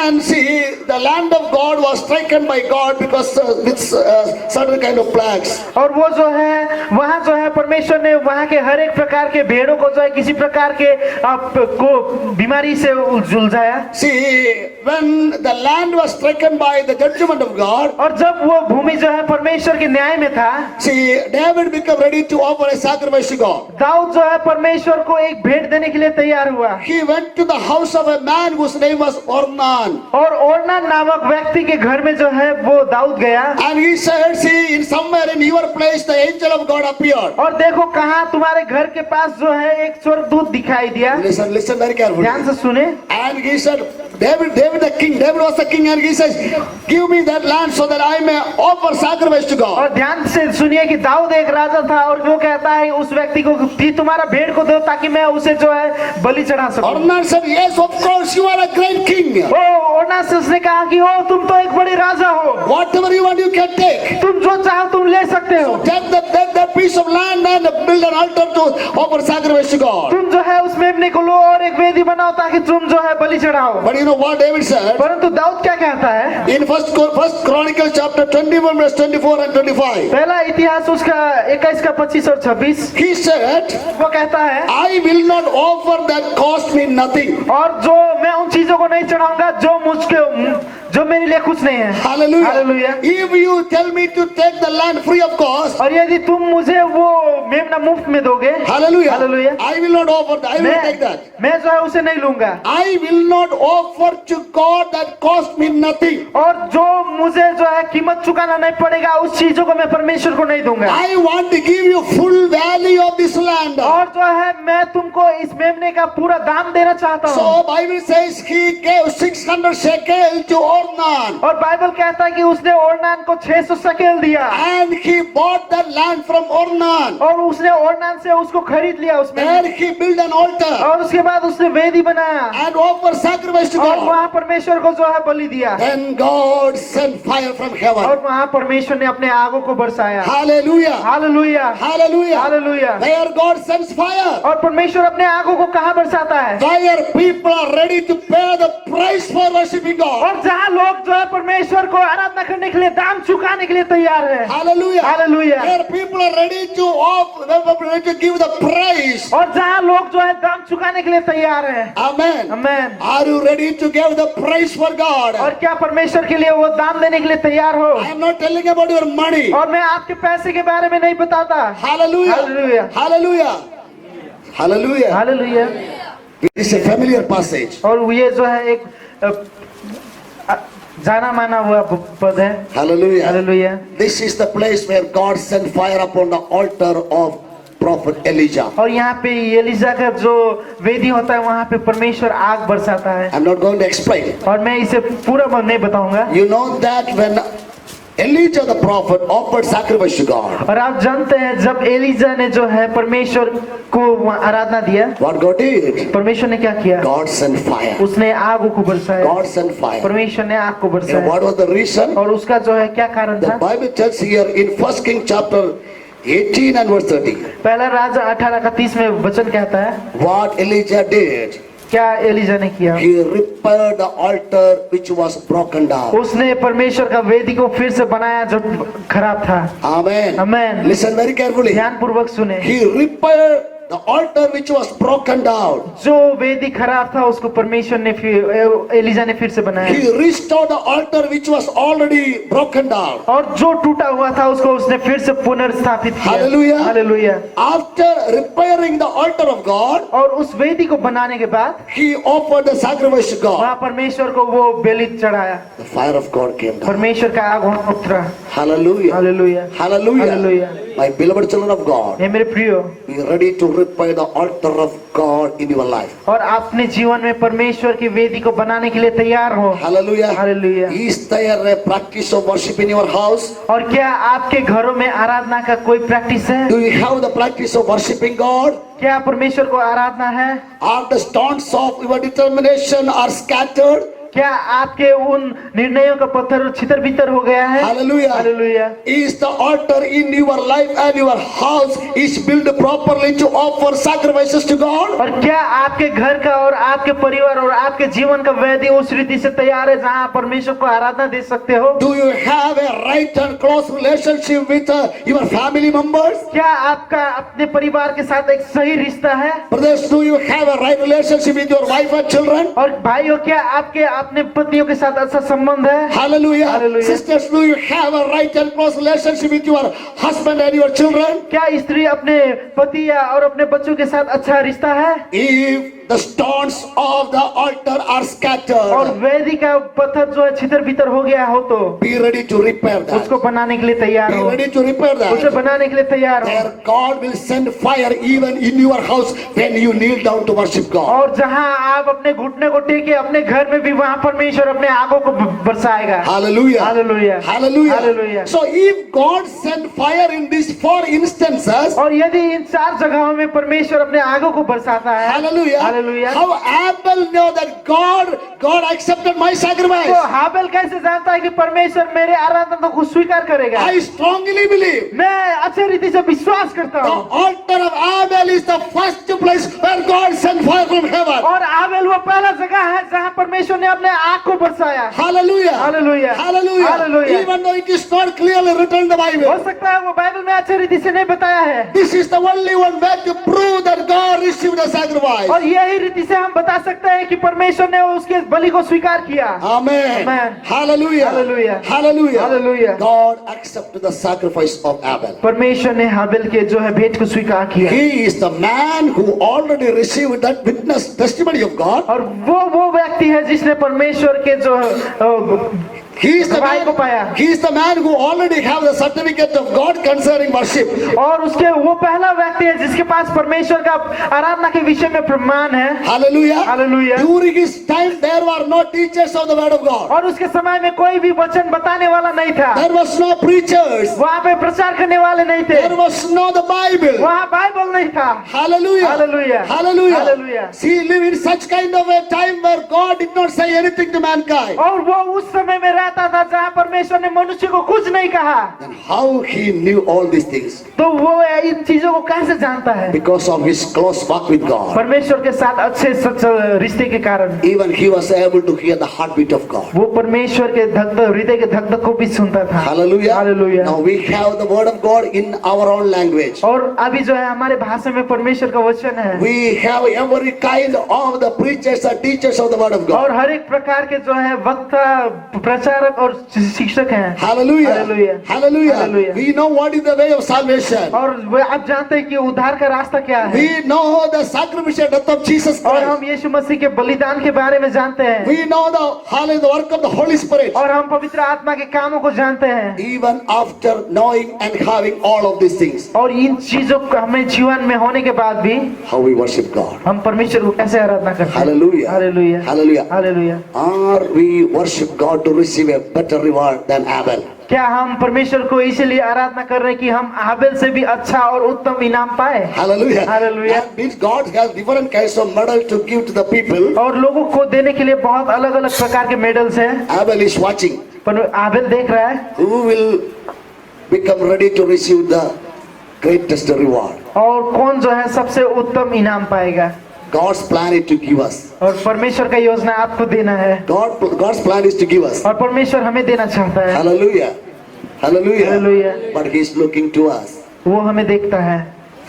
And see, the land of God was stricken by God because with certain kind of plagues. और वो जो है वहाँ जो है परमेश्वर ने वहाँ के हर एक प्रकार के भेड़ों को जो है किसी प्रकार के को बीमारी से उलझाया। See, when the land was stricken by the judgment of God, और जब वो भूमि जो है परमेश्वर के न्याय में था, see, David became ready to offer a sacrifice to God. Dawood जो है परमेश्वर को एक भेंट देने के लिए तैयार हुआ। He went to the house of a man whose name was Ornan. और ओरनान नामक व्यक्ति के घर में जो है वो दाऊद गया। And he said, see, in somewhere in your place the angel of God appeared. और देखो कहाँ तुम्हारे घर के पास जो है एक स्वर्गदूत दिखाई दिया। Listen very carefully. ध्यान से सुने। And he said, David the king, David was the king, and he says, give me that land so that I may offer sacrifice to God. और ध्यान से सुनिए कि दाऊद एक राजा था और वो कहता है उस व्यक्ति को कि तुम्हारा भेड़ को दो ताकि मैं उसे जो है बलि चढ़ा सकूं। Ornan said, yes, of course, you are a great king. ओरना से उसने कहा कि ओ तुम तो एक बड़े राजा हो, Whatever you want, you can take. तुम जो चाहो तुम ले सकते हो। Take that piece of land and build an altar to offer sacrifice to God. तुम जो है उस मेमने को लो और एक वेदी बनाओ ताकि तुम जो है बलि चढ़ाओ। But you know what David said? परंतु दाऊद क्या कहता है? In First Chronicles chapter 21 verse 24 and 25. पहला इतिहास उसका 21 का 25 और 26। He said, वो कहता है I will not offer that cost me nothing. और जो मैं उन चीजों को नहीं चढ़ाऊंगा जो मेरे लिए कुछ नहीं है। Hallelujah. Hallelujah. If you tell me to take the land free of cost, और यदि तुम मुझे वो मेमना मुफ्त में दोगे, hallelujah, Hallelujah. I will not offer that. I will not take that. मैं जो है उसे नहीं लूंगा। I will not offer to God that cost me nothing. और जो मुझे जो है कीमत चुकाना नहीं पड़ेगा उस चीजों को मैं परमेश्वर को नहीं दूंगा। I want to give you full value of this land. और जो है मैं तुमको इस मेमने का पूरा दाम देना चाहता हूँ। So Bible says he gave 600 shekel to Ornan. और बाइबल कहता है कि उसने ओरनान को 600 शकेल दिया। And he bought that land from Ornan. और उसने ओरनान से उसको खरीद लिया उसमें। There he built an altar और उसके बाद उसने वेदी बनाया and offered sacrifice to और God. वहाँ परमेश्वर को जो है बलि दिया। Then God sent fire from heaven. और वहाँ परमेश्वर ने अपने आगों को बरसाया। Hallelujah. Hallelujah, Hallelujah. Hallelujah. Where God sends fire, और परमेश्वर अपने आगों को कहाँ बरसाता है? where people are ready to pay the price for worshiping God. और जहाँ जहाँ लोग जो है परमेश्वर को आराधना करने के लिए दाम चुकाने के लिए तैयार है। Hallelujah. Hallelujah. Where people are ready to ready to give the praise. और जहाँ लोग जो है दाम चुकाने के लिए तैयार है। Amen. Amen. Are you ready to give the praise for God? और क्या परमेश्वर के लिए वो दाम देने के लिए तैयार हो? I am not telling about your money. और मैं आपके पैसे के बारे में नहीं बताता। Hallelujah. Hallelujah. Hallelujah. Hallelujah. Hallelujah. It's a familiar passage. और ये जो है एक जाना माना हुआ पद है। Hallelujah. Hallelujah. This is the place where God sent fire upon the altar of prophet Elijah. और यहाँ पे एलिजा का जो वेदी होता है वहाँ पे परमेश्वर आग बरसाता है। I'm not going to explain. और मैं इसे पूरा नहीं बताऊंगा। You know that when Elijah the prophet offered sacrifice to God, और आप जानते हैं जब एलिजा ने जो है परमेश्वर को आराधना दिया, what God did? परमेश्वर ने क्या किया? God sent fire. उसने आग को बरसाया। God sent fire. परमेश्वर ने आग को And बरसाया। what was the reason? और उसका जो है क्या कारण The था? Bible tells here in 1 King chapter 18 and verse 30. पहला राजा 18 का 30 में वचन कहता है, What Elijah did? क्या एलिजा ने किया? He repaired the altar which was broken down. उसने परमेश्वर का वेदी को फिर से बनाया जो खराब था। Amen. Amen. Listen very carefully. ध्यान पूर्वक सुने। He repaired the altar which was broken down. जो वेदी खराब था उसको परमेश्वर ने फिर एलिजा ने फिर से बनाया। He restored the altar which was already broken down. और जो टूटा हुआ था उसको उसने फिर से पुनर्स्थापित किया। Hallelujah. Hallelujah. After repairing the altar of God, और उस वेदी को बनाने के बाद he offered the sacrifice to God. वहाँ परमेश्वर को वो बलि चढ़ाया। The fire of God came down. परमेश्वर का आग वहाँ उतरा। Hallelujah. Hallelujah. Hallelujah. Hallelujah. My beloved children of God, हे मेरे प्रियो, be ready to repair the altar of God in your life. और अपने जीवन में परमेश्वर की वेदी को बनाने के लिए तैयार हो। Hallelujah. Hallelujah. Is there a practice of worship in your house? और क्या आपके घरों में आराधना का कोई प्रैक्टिस है? Do you have the practice of worshiping God? क्या परमेश्वर को आराधना है? Are the stones of your determination are scattered? क्या आपके उन निर्णयों का पत्थर छितर बितर हो गया है? Hallelujah. Hallelujah. Is the altar in your life and your house is built properly to offer sacrifices to God? और क्या आपके घर का और आपके परिवार और आपके जीवन का वेदी उस रीति से तैयार है जहाँ परमेश्वर को आराधना दे सकते हो? Do you have a right and close relationship with your family members? क्या आपका अपने परिवार के साथ एक सही रिश्ता है? Brothers, do you have a right relationship with your wife and children? और भाइयों क्या आपके अपने पत्नियों के साथ अच्छा संबंध है? Hallelujah. Hallelujah. Sisters, do you have a right and close relationship with your husband and your children? क्या स्त्री अपने पति या और अपने बच्चों के साथ अच्छा रिश्ता है? If the stones of the altar are और scattered, वेदी का पत्थर जो है छितर बितर हो गया हो तो be ready to repair that. उसको बनाने के लिए तैयार Be हो। ready to repair उसे that. बनाने के लिए तैयार हो। There God will send fire even in your house when you kneel down to worship God. और जहाँ आप अपने घुटने को टेके अपने घर में भी वहाँ परमेश्वर अपने आगों को बरसाएगा। Hallelujah. Hallelujah. Hallelujah. Hallelujah. So if God sent fire in these 4 instances, और यदि इन 4 जगहों में परमेश्वर अपने आगों को बरसाता है, hallelujah, Hallelujah. how Abel know that God accepted my sacrifice? तो हाबेल कैसे जानता है कि परमेश्वर मेरे आराधना को स्वीकार करेगा? I strongly believe मैं अच्छे रीति से विश्वास करता the हूँ। altar of Abel is the first place where God sent fire from heaven. और आबेल वो पहला जगह है जहाँ परमेश्वर ने अपने आग को बरसाया। Hallelujah. Hallelujah. Hallelujah. Hallelujah. Even though it is not clearly written in the हो Bible, सकता है वो बाइबल में अच्छे रीति से नहीं बताया है, this is the only one way to prove that God received the sacrifice. और यही रीति से हम बता सकते हैं कि परमेश्वर ने उसके बलि को स्वीकार किया। Amen. Amen. Hallelujah. Hallelujah. Hallelujah. Hallelujah. God accepted the sacrifice of Abel. परमेश्वर ने हाबेल के जो है भेंट को स्वीकार किया। He is the man who already received that witness testimony of God. और वो व्यक्ति है जिसने परमेश्वर के जो He is the गवाही को man, पाया। he is the man who already have the certificate of God concerning worship. और उसके वो पहला व्यक्ति है जिसके पास परमेश्वर का आराधना के विषय में प्रमाण है। Hallelujah. Hallelujah. During his time there were no teachers of the word of God. और उसके समय में कोई भी वचन बताने वाला नहीं था। There was no preachers. वहाँ पे प्रचार करने वाले नहीं थे। There was no the Bible. वहाँ बाइबल नहीं था। Hallelujah. Hallelujah. Hallelujah. Hallelujah. He lived in such kind of a time where God did not say anything to mankind. और वो उस समय में रह आता था जहाँ परमेश्वर ने मनुष्य को कुछ नहीं कहा, then how he knew all these things? तो वो इन चीजों को कैसे जानता है? Because of his close walk with God. परमेश्वर के साथ अच्छे रिश्ते के कारण Even he was able to hear the heartbeat of God. वो परमेश्वर के धक-धक, हृदय के धक-धक को भी सुनता था। Hallelujah. Hallelujah. Now we have the word of God in our own language. और अभी जो है हमारे भाषा में परमेश्वर का वचन है। We have every kind of the preachers and teachers of the word of God. और हर एक प्रकार के जो है वक्ता, प्रचारक और शिक्षक हैं। Hallelujah. Hallelujah. Hallelujah. Hallelujah. We know what is the way of salvation. और आप जानते हैं कि उद्धार का रास्ता क्या है। We know the sacrificial death of Jesus और Christ. हम यीशु मसीह के बलिदान के बारे में जानते हैं। We know the work of the Holy Spirit. और हम पवित्र आत्मा के कामों को जानते हैं। Even after knowing and having all of these things, और इन चीजों को हमें जीवन में होने के बाद भी how we worship God. हम परमेश्वर को कैसे आराधना करते हैं? Hallelujah. Hallelujah. Hallelujah. Hallelujah. Or we worship God to receive a better reward than Abel. क्या हम परमेश्वर को इसीलिए आराधना कर रहे हैं कि हम हाबिल से भी अच्छा और उत्तम इनाम पाए? Hallelujah. Hallelujah. And means God has different kinds of medals to give to the people. और लोगों को देने के लिए बहुत अलग अलग प्रकार के मेडल्स हैं। Abel is watching. पर हाबिल देख रहा है Who will become ready to receive the greatest reward? और कौन जो है सबसे उत्तम इनाम पाएगा। God's plan is to give us. और परमेश्वर का योजना आपको देना है God's plan is to give us. और परमेश्वर हमें देना चाहता है। Hallelujah. Hallelujah. Hallelujah. But He is looking to us. वो हमें देखता है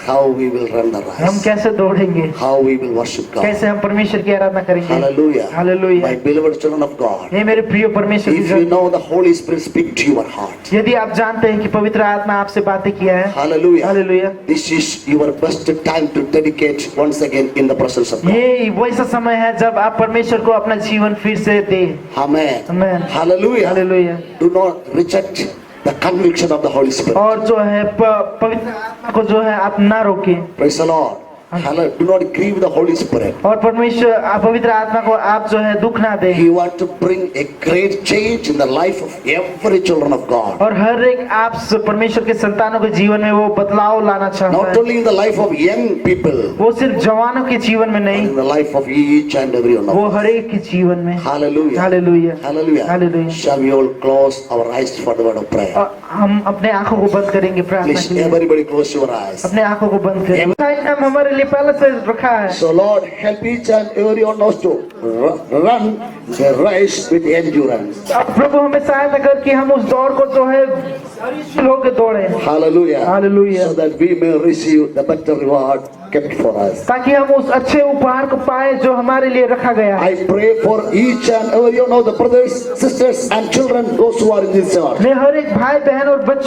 How we will run the हम race. कैसे दौड़ेंगे, How we will worship God. कैसे हम परमेश्वर की आराधना करेंगे। Hallelujah. Hallelujah. My beloved children of God. ये मेरे प्रिय परमेश्वर की If you जन, know the Holy Spirit speak to your heart. यदि आप जानते हैं कि पवित्र आत्मा आपसे बातें किया है। Hallelujah. Hallelujah. This is your best time to dedicate once again in the presence of God. ये वैसा समय है जब आप परमेश्वर को अपना जीवन फिर से दे। Amen. Amen. Hallelujah. Hallelujah. Do not reject the conviction of the Holy Spirit. और जो है पवित्र आत्मा को जो है आप ना रोके। Praise the Lord. Hallelujah. Do not grieve the Holy Spirit. और परमेश्वर पवित्र आत्मा को आप जो है दुख ना दे। He wants to bring a great change in the life of every children of God. और हर एक आप परमेश्वर के संतानों के जीवन में वो बदलाव लाना चाहता Not है। only in the life of young people, वो सिर्फ जवानों के जीवन में but नहीं, in the life of each and every one वो of us. हर एक के जीवन में। Hallelujah. Hallelujah. Hallelujah. Hallelujah. Shall we all close our eyes for the word of prayer? और हम अपने आंखों को बंद करेंगे प्रार्थना Please, के लिए। everybody close your eyes. अपने आंखों को बंद करें। हम हमारे लिए पहले से रखा है। So Lord, help each and every one of us to run the race with endurance. अब प्रभु हमें सहायता कर कि हम उस दौड़ को जो है होकर दौड़े। Hallelujah. Hallelujah. So that we may receive the better reward kept for us. ताकि हम उस अच्छे उपहार को पाए जो हमारे लिए रखा गया है। I pray for each and every one of the brothers, sisters and children, those who are in this church. मैं हर एक भाई बहन और बच्चे